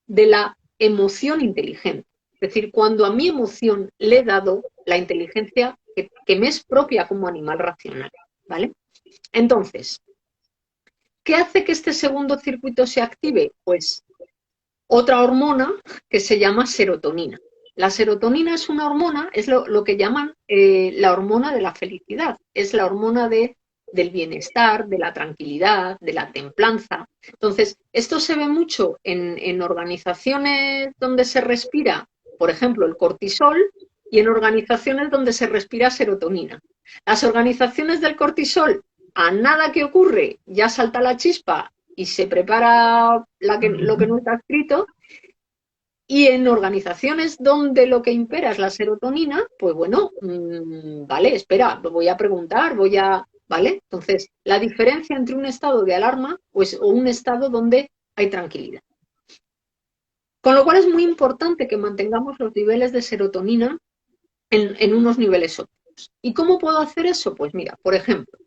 [SPEAKER 2] de la emoción inteligente. Es decir, cuando a mi emoción le he dado la inteligencia que me es propia como animal racional, ¿vale? Entonces, ¿qué hace que este segundo circuito se active? Pues otra hormona que se llama serotonina. La serotonina es una hormona, es lo que llaman la hormona de la felicidad, es la hormona del bienestar, de la tranquilidad, de la templanza. Entonces, esto se ve mucho en organizaciones donde se respira, por ejemplo, el cortisol, y en organizaciones donde se respira serotonina. Las organizaciones del cortisol, a nada que ocurre, ya salta la chispa y se prepara lo que no está escrito. Y en organizaciones donde lo que impera es la serotonina, pues bueno, vale, espera, lo voy a preguntar, ¿vale? Entonces, la diferencia entre un estado de alarma pues, o un estado donde hay tranquilidad. Con lo cual es muy importante que mantengamos los niveles de serotonina en unos niveles óptimos. ¿Y cómo puedo hacer eso? Pues mira, por ejemplo,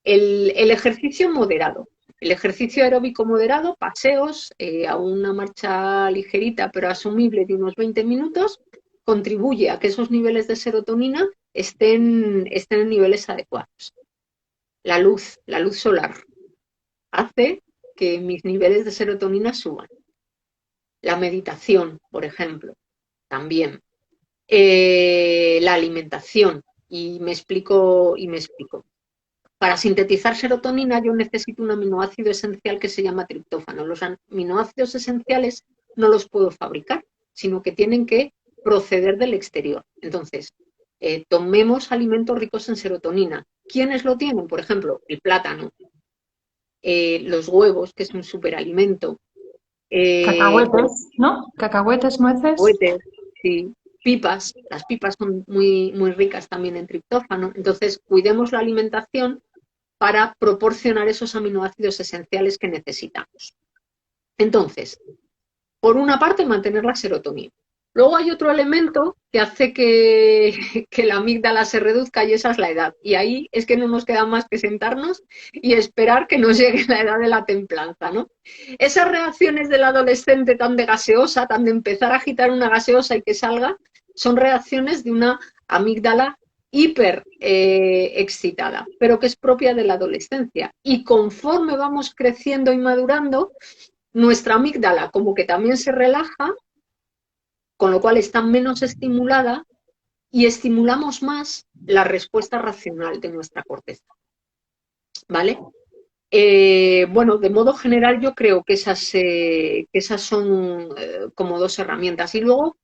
[SPEAKER 2] el ejercicio moderado. El ejercicio aeróbico moderado, paseos a una marcha ligerita pero asumible de unos 20 minutos, contribuye a que esos niveles de serotonina estén en niveles adecuados. La luz solar, hace que mis niveles de serotonina suban. La meditación, por ejemplo, también. La alimentación, y me explico. Para sintetizar serotonina yo necesito un aminoácido esencial que se llama triptófano. Los aminoácidos esenciales no los puedo fabricar, sino que tienen que proceder del exterior. Entonces, tomemos alimentos ricos en serotonina. ¿Quiénes lo tienen? Por ejemplo, el plátano, los huevos, que es un superalimento.
[SPEAKER 1] Cacahuetes, ¿no? Cacahuetes, nueces.
[SPEAKER 2] Cohetes, sí. Pipas, las pipas son muy, muy ricas también en triptófano. Entonces, cuidemos la alimentación para proporcionar esos aminoácidos esenciales que necesitamos. Entonces, por una parte, mantener la serotonina. Luego hay otro elemento que hace que la amígdala se reduzca y esa es la edad. Y ahí es que no nos queda más que sentarnos y esperar que nos llegue la edad de la templanza, ¿no? Esas reacciones del adolescente tan de gaseosa, tan de empezar a agitar una gaseosa y que salga, son reacciones de una amígdala hiper excitada, pero que es propia de la adolescencia. Y conforme vamos creciendo y madurando, nuestra amígdala como que también se relaja, con lo cual está menos estimulada y estimulamos más la respuesta racional de nuestra corteza. ¿Vale? Bueno, de modo general yo creo que esas son como dos herramientas. Y luego,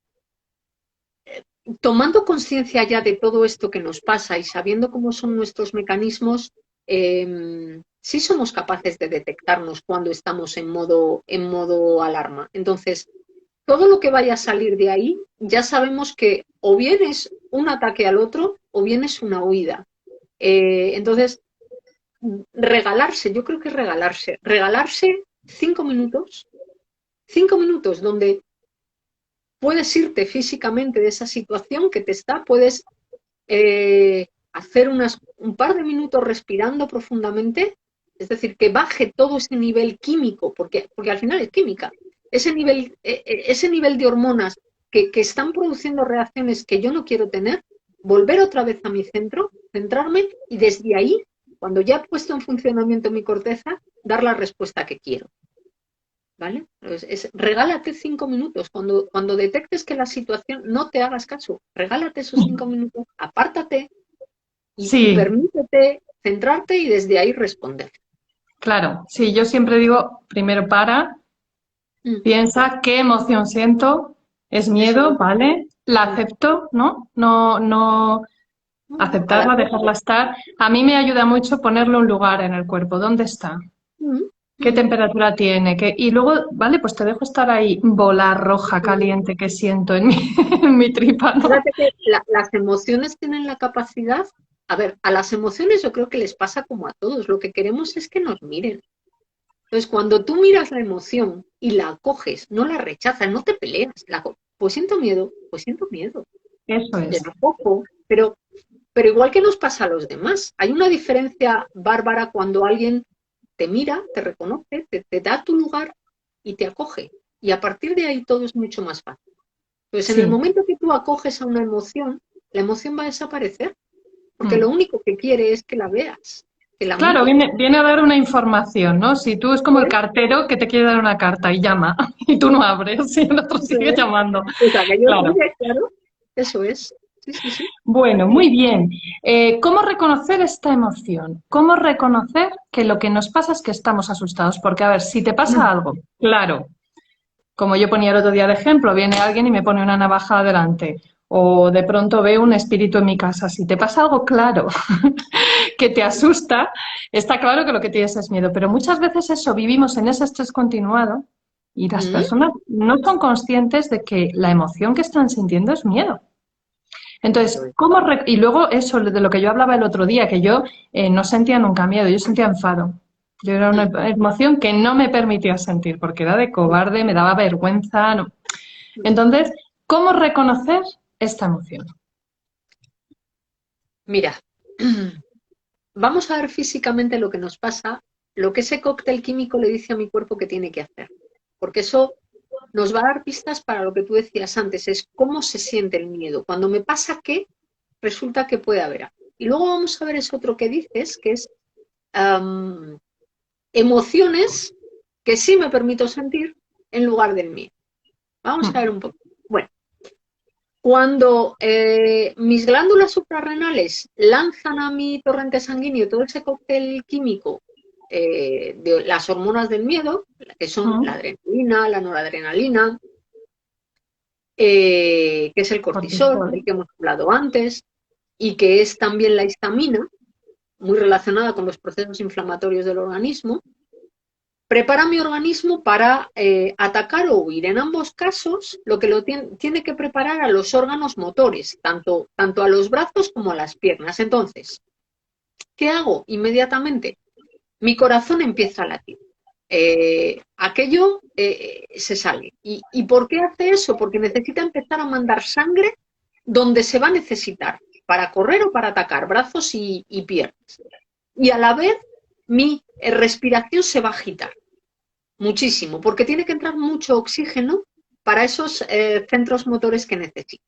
[SPEAKER 2] tomando conciencia ya de todo esto que nos pasa y sabiendo cómo son nuestros mecanismos, sí somos capaces de detectarnos cuando estamos en modo alarma. Entonces, todo lo que vaya a salir de ahí, ya sabemos que o bien es un ataque al otro o bien es una huida. Entonces, regalarse, yo creo que es regalarse 5 minutos donde puedes irte físicamente de esa situación que puedes hacer un par de minutos respirando profundamente, es decir, que baje todo ese nivel químico, porque al final es química, ese nivel de hormonas que están produciendo reacciones que yo no quiero tener, volver otra vez a mi centro, centrarme y desde ahí, cuando ya he puesto en funcionamiento mi corteza, dar la respuesta que quiero. ¿Vale? Regálate 5 minutos. Cuando detectes que la situación, no te hagas caso, regálate esos 5 minutos, apártate y permítete centrarte y desde ahí responder.
[SPEAKER 1] Claro, sí, yo siempre digo, primero piensa qué emoción siento, es miedo, ¿vale? La acepto, ¿no? No aceptarla, dejarla estar. A mí me ayuda mucho ponerle un lugar en el cuerpo. ¿Dónde está? ¿Qué temperatura tiene? Y luego, vale, pues te dejo estar ahí, bola roja, caliente que siento en mi tripa, ¿no?
[SPEAKER 2] Fíjate que las emociones tienen la capacidad, a ver, a las emociones yo creo que les pasa como a todos, lo que queremos es que nos miren. Entonces, cuando tú miras la emoción y la acoges, no la rechazas, no te peleas, pues siento miedo.
[SPEAKER 1] Eso es.
[SPEAKER 2] La acojo, pero igual que nos pasa a los demás, hay una diferencia bárbara cuando alguien te mira, te reconoce, te da tu lugar y te acoge. Y a partir de ahí todo es mucho más fácil. Entonces, en el momento que tú acoges a una emoción, la emoción va a desaparecer, porque lo único que quiere es que la veas. Que la
[SPEAKER 1] claro,
[SPEAKER 2] mires.
[SPEAKER 1] viene a dar una información, ¿no? Si tú es como el cartero que te quiere dar una carta y llama, y tú no abres, y el otro sigue llamando.
[SPEAKER 2] O sea, que yo
[SPEAKER 1] Claro.
[SPEAKER 2] claro, eso es. Sí.
[SPEAKER 1] Bueno, muy bien. ¿Cómo reconocer esta emoción? ¿Cómo reconocer que lo que nos pasa es que estamos asustados? Porque, a ver, si te pasa algo, claro, como yo ponía el otro día de ejemplo, viene alguien y me pone una navaja delante, o de pronto veo un espíritu en mi casa. Si te pasa algo claro que te asusta, está claro que lo que tienes es miedo, pero muchas veces eso, vivimos en ese estrés continuado y las
[SPEAKER 2] ¿Mm?
[SPEAKER 1] personas no son conscientes de que la emoción que están sintiendo es miedo.
[SPEAKER 2] Eso
[SPEAKER 1] Entonces,
[SPEAKER 2] es.
[SPEAKER 1] y luego eso de lo que yo hablaba el otro día, que yo no sentía nunca miedo, yo sentía enfado. Yo era una
[SPEAKER 2] Mm,
[SPEAKER 1] emoción que no me permitía sentir porque era de cobarde, me daba vergüenza. No.
[SPEAKER 2] mm.
[SPEAKER 1] Entonces, ¿cómo reconocer esta emoción?
[SPEAKER 2] Mira, vamos a ver físicamente lo que nos pasa, lo que ese cóctel químico le dice a mi cuerpo que tiene que hacer. Porque eso nos va a dar pistas para lo que tú decías antes, es cómo se siente el miedo. Cuando me pasa qué, resulta que puede haber algo. Y luego vamos a ver eso otro que dices, que es emociones que sí me permito sentir en lugar del miedo. Vamos a ver
[SPEAKER 1] Mm,
[SPEAKER 2] un poco. Bueno, cuando mis glándulas suprarrenales lanzan a mi torrente sanguíneo todo ese cóctel químico de las hormonas del miedo, que son la
[SPEAKER 1] mm,
[SPEAKER 2] adrenalina, la noradrenalina, que es el cortisol,
[SPEAKER 1] cortisol.
[SPEAKER 2] del que hemos hablado antes, y que es también la histamina, muy relacionada con los procesos inflamatorios del organismo, prepara mi organismo para atacar o huir. En ambos casos, lo que tiene que preparar a los órganos motores, tanto a los brazos como a las piernas. Entonces, ¿qué hago inmediatamente? Mi corazón empieza a latir. Aquello se sale. ¿Y por qué hace eso? Porque necesita empezar a mandar sangre donde se va a necesitar, para correr o para atacar, brazos y piernas. Y a la vez mi respiración se va a agitar muchísimo, porque tiene que entrar mucho oxígeno para esos centros motores que necesito.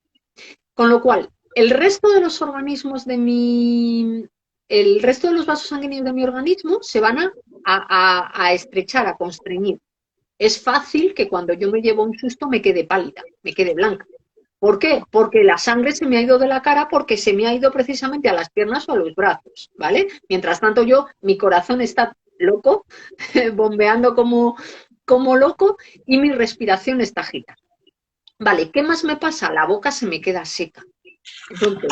[SPEAKER 2] Con lo cual, el resto de los organismos el resto de los vasos sanguíneos de mi organismo se van a estrechar, a constreñir. Es fácil que cuando yo me llevo un susto me quede pálida, me quede blanca. ¿Por qué? Porque la sangre se me ha ido de la cara porque se me ha ido precisamente a las piernas o a los brazos, ¿vale? Mientras tanto mi corazón está loco, bombeando como loco y mi respiración está agitada. Vale, ¿qué más me pasa? La boca se me queda seca. Entonces,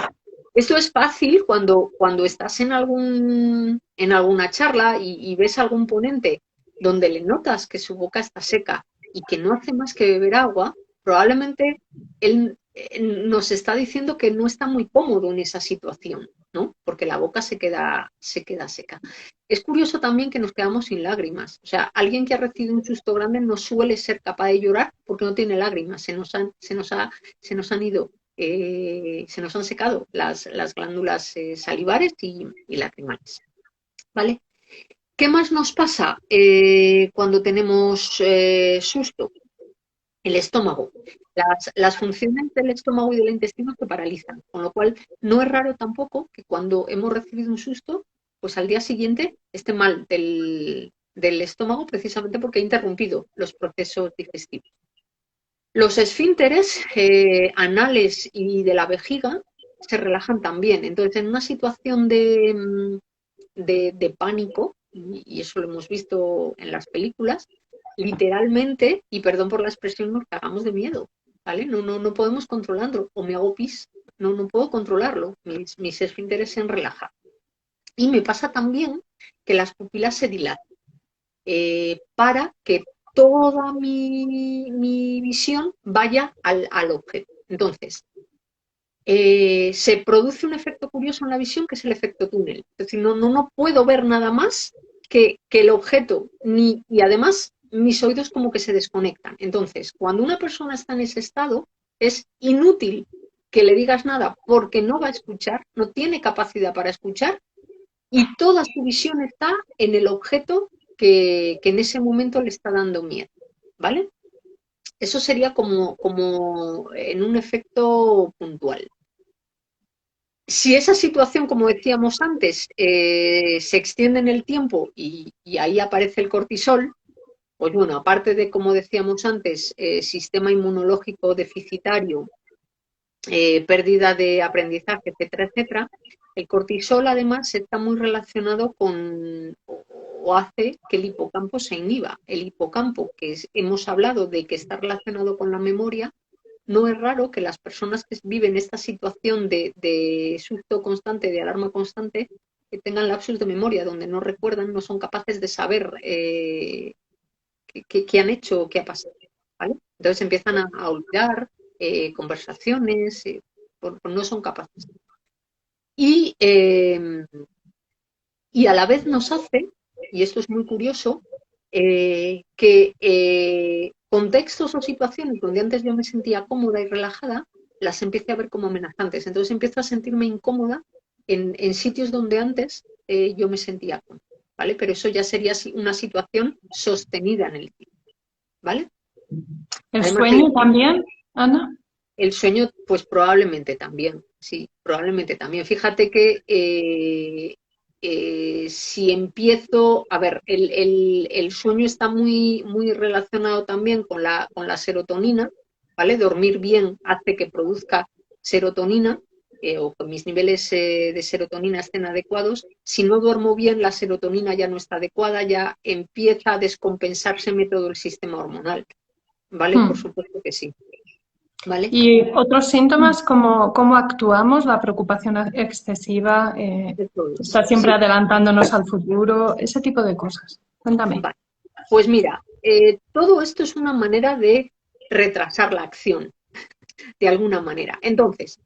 [SPEAKER 2] esto es fácil cuando estás en alguna charla y ves a algún ponente donde le notas que su boca está seca y que no hace más que beber agua, probablemente él nos está diciendo que no está muy cómodo en esa situación, ¿no? Porque la boca se queda seca. Es curioso también que nos quedamos sin lágrimas. O sea, alguien que ha recibido un susto grande no suele ser capaz de llorar porque no tiene lágrimas. Se nos han ido se nos han secado las glándulas salivares y lacrimales. ¿Vale? ¿Qué más nos pasa cuando tenemos susto? El estómago. Las funciones del estómago y del intestino se paralizan, con lo cual no es raro tampoco que cuando hemos recibido un susto, pues al día siguiente esté mal del estómago precisamente porque ha interrumpido los procesos digestivos. Los esfínteres anales y de la vejiga se relajan también. Entonces, en una situación de pánico, y eso lo hemos visto en las películas, literalmente, y perdón por la expresión, nos cagamos de miedo, ¿vale? No podemos controlarlo, o me hago pis, no puedo controlarlo, mis esfínteres se relajan. Y me pasa también que las pupilas se dilatan para que toda mi visión vaya al objeto. Entonces, se produce un efecto curioso en la visión que es el efecto túnel. Es decir, no puedo ver nada más que el objeto, y además mis oídos como que se desconectan. Entonces, cuando una persona está en ese estado, es inútil que le digas nada porque no va a escuchar, no tiene capacidad para escuchar y toda su visión está en el objeto que en ese momento le está dando miedo, ¿vale? Eso sería como en un efecto puntual. Si esa situación, como decíamos antes, se extiende en el tiempo y ahí aparece el cortisol, pues bueno, aparte de, como decíamos antes, sistema inmunológico deficitario, pérdida de aprendizaje, etcétera, etcétera, el cortisol además está muy relacionado o hace que el hipocampo se inhiba. El hipocampo, hemos hablado de que está relacionado con la memoria, no es raro que las personas que viven esta situación de susto constante, de alarma constante, que tengan lapsus de memoria donde no recuerdan, no son capaces de saber qué han hecho o qué ha pasado, ¿vale? Entonces empiezan a olvidar conversaciones, no son capaces. Y, y a la vez nos hace, y esto es muy curioso, que contextos o situaciones donde antes yo me sentía cómoda y relajada, las empiece a ver como amenazantes. Entonces empiezo a sentirme incómoda en sitios donde antes yo me sentía cómoda, ¿vale? Pero eso ya sería una situación sostenida en el tiempo, ¿vale?
[SPEAKER 1] ¿El
[SPEAKER 2] Además,
[SPEAKER 1] sueño también, Ana?
[SPEAKER 2] el sueño, pues probablemente también, sí, probablemente también. Fíjate que si empiezo, a ver, el sueño está muy relacionado también con la serotonina, ¿vale? Dormir bien hace que produzca serotonina o que mis niveles de serotonina estén adecuados. Si no duermo bien, la serotonina ya no está adecuada, ya empieza a descompensarse todo el sistema hormonal, ¿vale? Por supuesto que sí, ¿vale?
[SPEAKER 1] Y otros síntomas, cómo actuamos, la preocupación excesiva,
[SPEAKER 2] Eso es,
[SPEAKER 1] estar siempre
[SPEAKER 2] sí.
[SPEAKER 1] adelantándonos al futuro, ese tipo de cosas. Cuéntame.
[SPEAKER 2] Vale. Pues mira, todo esto es una manera de retrasar la acción, de alguna manera. Entonces,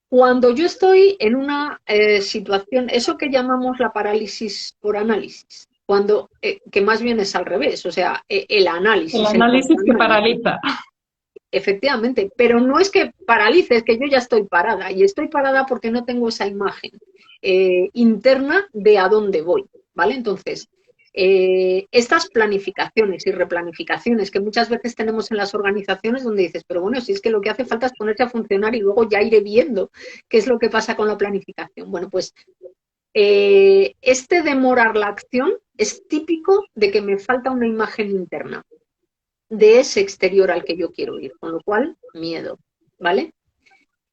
[SPEAKER 2] cuando yo estoy en una situación, eso que llamamos la parálisis por análisis, cuando, que más bien es al revés, o sea, el
[SPEAKER 1] El
[SPEAKER 2] análisis, el
[SPEAKER 1] análisis que
[SPEAKER 2] contraanálisis,
[SPEAKER 1] paraliza.
[SPEAKER 2] efectivamente, pero no es que paralice, es que yo ya estoy parada y estoy parada porque no tengo esa imagen interna de a dónde voy, ¿vale? Entonces, estas planificaciones y replanificaciones que muchas veces tenemos en las organizaciones donde dices, pero bueno, si es que lo que hace falta es ponerse a funcionar y luego ya iré viendo qué es lo que pasa con la planificación. Bueno, pues este demorar la acción es típico de que me falta una imagen interna de ese exterior al que yo quiero ir, con lo cual, miedo, ¿vale?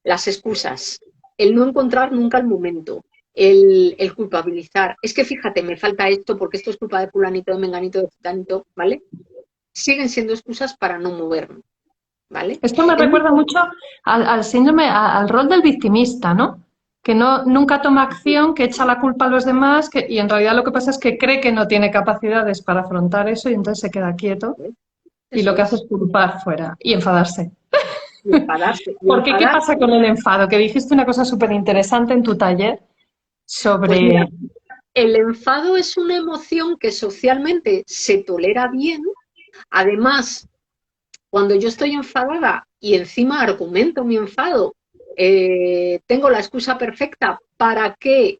[SPEAKER 2] Las excusas, el no encontrar nunca el momento, el culpabilizar, es que fíjate, me falta esto porque esto es culpa de fulanito, de menganito, de fulanito, ¿vale? Siguen siendo excusas para no moverme, ¿vale?
[SPEAKER 1] Esto me
[SPEAKER 2] Es muy
[SPEAKER 1] recuerda mucho al síndrome, al rol del victimista, ¿no? Que no, nunca toma acción, que echa la culpa a los demás, y en realidad lo que pasa es que cree que no tiene capacidades para afrontar eso y entonces se queda quieto y lo
[SPEAKER 2] eso
[SPEAKER 1] que hace es
[SPEAKER 2] es,
[SPEAKER 1] culpar fuera y enfadarse.
[SPEAKER 2] y
[SPEAKER 1] Porque, ¿qué pasa
[SPEAKER 2] enfadarse.
[SPEAKER 1] con el enfado? Que dijiste una cosa súper interesante en tu taller
[SPEAKER 2] Pues mira,
[SPEAKER 1] sobre...
[SPEAKER 2] el enfado es una emoción que socialmente se tolera bien, además cuando yo estoy enfadada y encima argumento mi enfado, tengo la excusa perfecta para que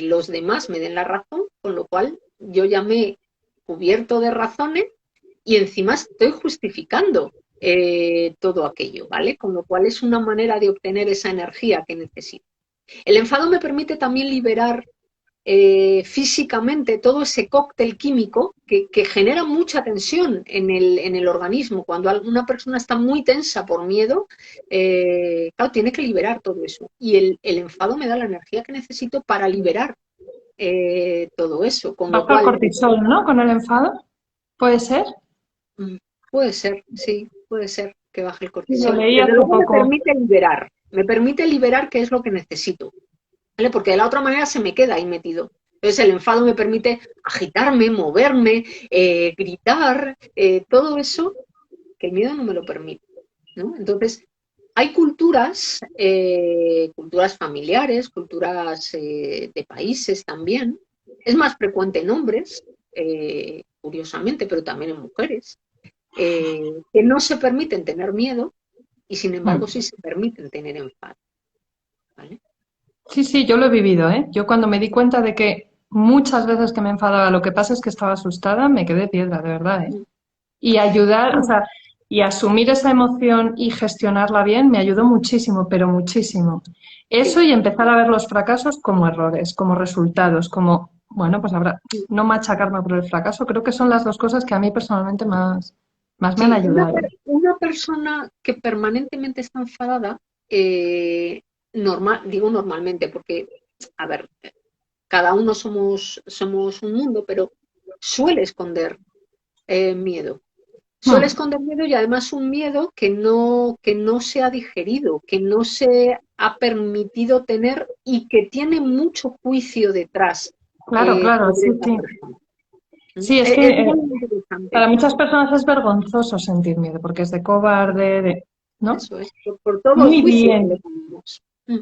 [SPEAKER 2] los demás me den la razón, con lo cual yo ya me he cubierto de razones y encima estoy justificando todo aquello, ¿vale? Con lo cual es una manera de obtener esa energía que necesito. El enfado me permite también liberar físicamente todo ese cóctel químico que genera mucha tensión en el organismo. Cuando una persona está muy tensa por miedo, claro, tiene que liberar todo eso. Y el enfado me da la energía que necesito para liberar todo eso. Con lo
[SPEAKER 1] Baja el
[SPEAKER 2] cual,
[SPEAKER 1] cortisol, ¿no? Con el enfado. ¿Puede ser?
[SPEAKER 2] puede ser, sí, puede ser que baje el
[SPEAKER 1] Sí, lo
[SPEAKER 2] cortisol.
[SPEAKER 1] leí
[SPEAKER 2] Desde
[SPEAKER 1] hace
[SPEAKER 2] luego
[SPEAKER 1] poco.
[SPEAKER 2] me permite liberar qué es lo que necesito. ¿Vale? Porque de la otra manera se me queda ahí metido. Entonces el enfado me permite agitarme, moverme, gritar, todo eso que el miedo no me lo permite, ¿no? Entonces, hay culturas, culturas familiares, culturas de países también, es más frecuente en hombres, curiosamente, pero también en mujeres, que no se permiten tener miedo y sin embargo sí se permiten tener enfado, ¿vale?
[SPEAKER 1] Sí, sí, yo lo he vivido, ¿eh? Yo cuando me di cuenta de que muchas veces que me enfadaba, lo que pasa es que estaba asustada, me quedé piedra, de verdad, ¿eh? Y ayudar, o sea, y asumir esa emoción y gestionarla bien me ayudó muchísimo, pero muchísimo. Eso
[SPEAKER 2] Sí.
[SPEAKER 1] y empezar a ver los fracasos como errores, como resultados, como, bueno, pues habrá, no machacarme por el fracaso, creo que son las dos cosas que a mí personalmente más me han
[SPEAKER 2] Sí,
[SPEAKER 1] ayudado.
[SPEAKER 2] una persona que permanentemente está enfadada, digo normalmente, porque, a ver, cada uno somos un mundo, pero suele esconder miedo, suele esconder miedo y además un miedo que no se ha digerido, que no se ha permitido tener y que tiene mucho juicio detrás.
[SPEAKER 1] Claro, claro,
[SPEAKER 2] Sobre
[SPEAKER 1] sí,
[SPEAKER 2] esa
[SPEAKER 1] sí.
[SPEAKER 2] persona.
[SPEAKER 1] Sí, es
[SPEAKER 2] Es
[SPEAKER 1] que
[SPEAKER 2] muy interesante.
[SPEAKER 1] para muchas personas es vergonzoso sentir miedo, porque es de cobarde, ¿no?
[SPEAKER 2] Eso es, por todo el
[SPEAKER 1] Muy
[SPEAKER 2] juicio que le
[SPEAKER 1] bien.
[SPEAKER 2] ponemos. Mm.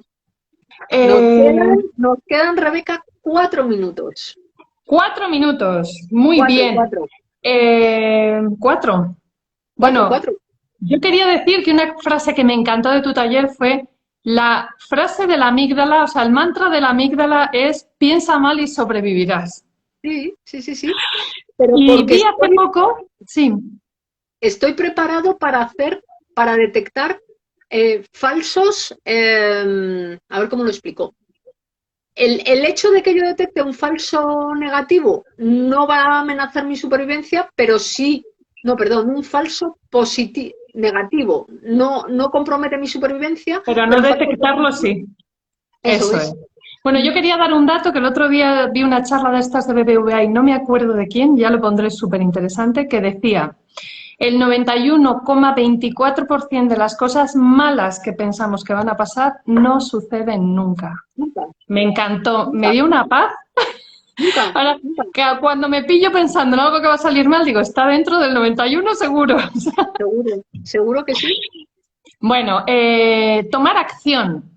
[SPEAKER 1] Eh,
[SPEAKER 2] Nos quedan, Rebeca, 4 minutos.
[SPEAKER 1] 4 minutos. Muy
[SPEAKER 2] Cuatro,
[SPEAKER 1] bien.
[SPEAKER 2] cuatro,
[SPEAKER 1] 4.
[SPEAKER 2] cuatro,
[SPEAKER 1] Bueno,
[SPEAKER 2] cuatro.
[SPEAKER 1] yo quería decir que una frase que me encantó de tu taller fue la frase de la amígdala, o sea, el mantra de la amígdala es piensa mal y sobrevivirás.
[SPEAKER 2] Sí, sí, sí, sí. Pero
[SPEAKER 1] Y
[SPEAKER 2] porque
[SPEAKER 1] vi hace poco, sí,
[SPEAKER 2] estoy preparado para detectar falsos, a ver cómo lo explico. El hecho de que yo detecte un falso negativo no va a amenazar mi supervivencia, pero sí, no, perdón, un falso positivo, negativo, no compromete mi supervivencia,
[SPEAKER 1] pero no
[SPEAKER 2] pero un falso
[SPEAKER 1] detectarlo
[SPEAKER 2] positivo,
[SPEAKER 1] sí.
[SPEAKER 2] eso
[SPEAKER 1] Eso es.
[SPEAKER 2] es.
[SPEAKER 1] Bueno, yo quería dar un dato que el otro día vi una charla de estas de BBVA y no me acuerdo de quién, ya lo pondré súper interesante, que decía el 91,24% de las cosas malas que pensamos que van a pasar no suceden nunca.
[SPEAKER 2] Nunca,
[SPEAKER 1] Me encantó, me
[SPEAKER 2] nunca,
[SPEAKER 1] dio una paz.
[SPEAKER 2] nunca,
[SPEAKER 1] Ahora,
[SPEAKER 2] nunca.
[SPEAKER 1] que cuando me pillo pensando en algo que va a salir mal, digo, está dentro del 91 seguro.
[SPEAKER 2] Seguro, seguro que sí.
[SPEAKER 1] Bueno, tomar acción.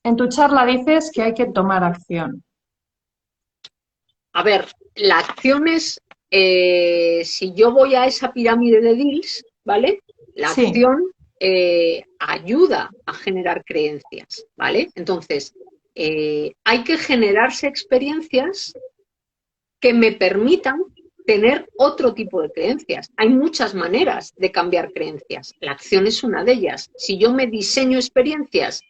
[SPEAKER 1] En tu charla dices que hay que tomar acción.
[SPEAKER 2] A ver, la acción es, si yo voy a esa pirámide de deals, ¿vale? La
[SPEAKER 1] Sí,
[SPEAKER 2] acción ayuda a generar creencias, ¿vale? Entonces, hay que generarse experiencias que me permitan tener otro tipo de creencias. Hay muchas maneras de cambiar creencias. La acción es una de ellas. Si yo me diseño experiencias.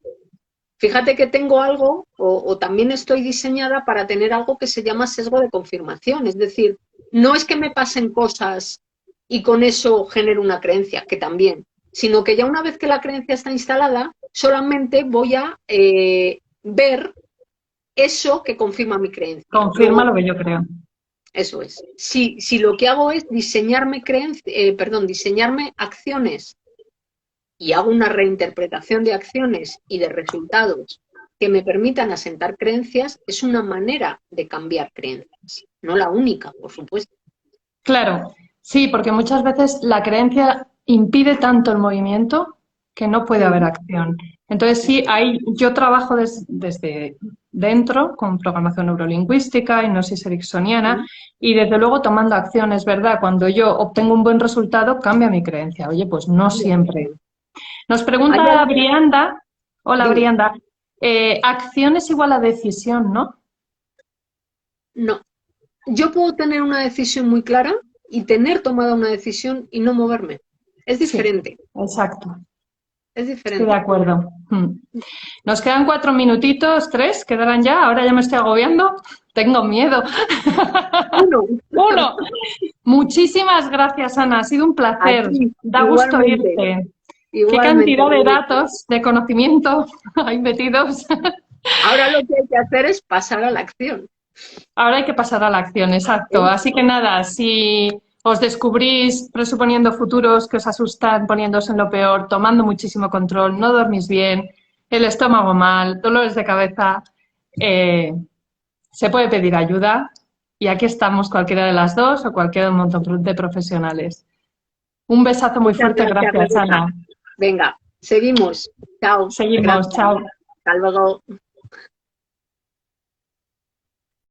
[SPEAKER 2] Fíjate que tengo algo, o también estoy diseñada para tener algo que se llama sesgo de confirmación. Es decir, no es que me pasen cosas y con eso genero una creencia, que también, sino que ya una vez que la creencia está instalada, solamente voy a ver eso que confirma mi creencia.
[SPEAKER 1] confirma
[SPEAKER 2] Luego,
[SPEAKER 1] lo que yo creo.
[SPEAKER 2] eso es. Si lo que hago es diseñarme acciones y hago una reinterpretación de acciones y de resultados que me permitan asentar creencias, es una manera de cambiar creencias, no la única, por supuesto.
[SPEAKER 1] Claro, sí, porque muchas veces la creencia impide tanto el movimiento que no puede haber acción. Entonces, sí, ahí yo trabajo desde dentro con programación neurolingüística, hipnosis ericksoniana y desde luego tomando acción. Es verdad, cuando yo obtengo un buen resultado, cambia mi creencia. Oye, pues no siempre. Nos
[SPEAKER 2] Hay
[SPEAKER 1] pregunta
[SPEAKER 2] algo,
[SPEAKER 1] Brianda, hola
[SPEAKER 2] dime,
[SPEAKER 1] Brianda, acción es igual a decisión, ¿no?
[SPEAKER 2] no. Yo puedo tener una decisión muy clara y tener tomada una decisión y no moverme. Es
[SPEAKER 1] Sí,
[SPEAKER 2] diferente,
[SPEAKER 1] exacto.
[SPEAKER 2] es
[SPEAKER 1] Estoy de
[SPEAKER 2] diferente.
[SPEAKER 1] acuerdo. Nos quedan 4 minutitos, 3, quedarán ya. Ahora ya me estoy agobiando. Tengo miedo.
[SPEAKER 2] Uno,
[SPEAKER 1] 1. Muchísimas gracias, Ana. Ha sido un
[SPEAKER 2] a
[SPEAKER 1] placer.
[SPEAKER 2] ti,
[SPEAKER 1] Da gusto oírte. Qué
[SPEAKER 2] igualmente,
[SPEAKER 1] cantidad de
[SPEAKER 2] Rebeca.
[SPEAKER 1] datos, de conocimiento hay metidos.
[SPEAKER 2] Ahora lo que hay que hacer es pasar a la acción.
[SPEAKER 1] Ahora hay que pasar a la acción, exacto.
[SPEAKER 2] ¿Eh?
[SPEAKER 1] Así que nada, si os descubrís presuponiendo futuros que os asustan, poniéndose en lo peor, tomando muchísimo control, no dormís bien, el estómago mal, dolores de cabeza, eh, se puede pedir ayuda y aquí estamos cualquiera de las dos o cualquiera de un montón de profesionales. Un besazo muy
[SPEAKER 2] Muchas
[SPEAKER 1] fuerte,
[SPEAKER 2] gracias,
[SPEAKER 1] gracias,
[SPEAKER 2] Rebeca.
[SPEAKER 1] Ana.
[SPEAKER 2] Venga, seguimos. Chao.
[SPEAKER 1] Seguimos,
[SPEAKER 2] Gracias.
[SPEAKER 1] chao.
[SPEAKER 2] Hasta luego.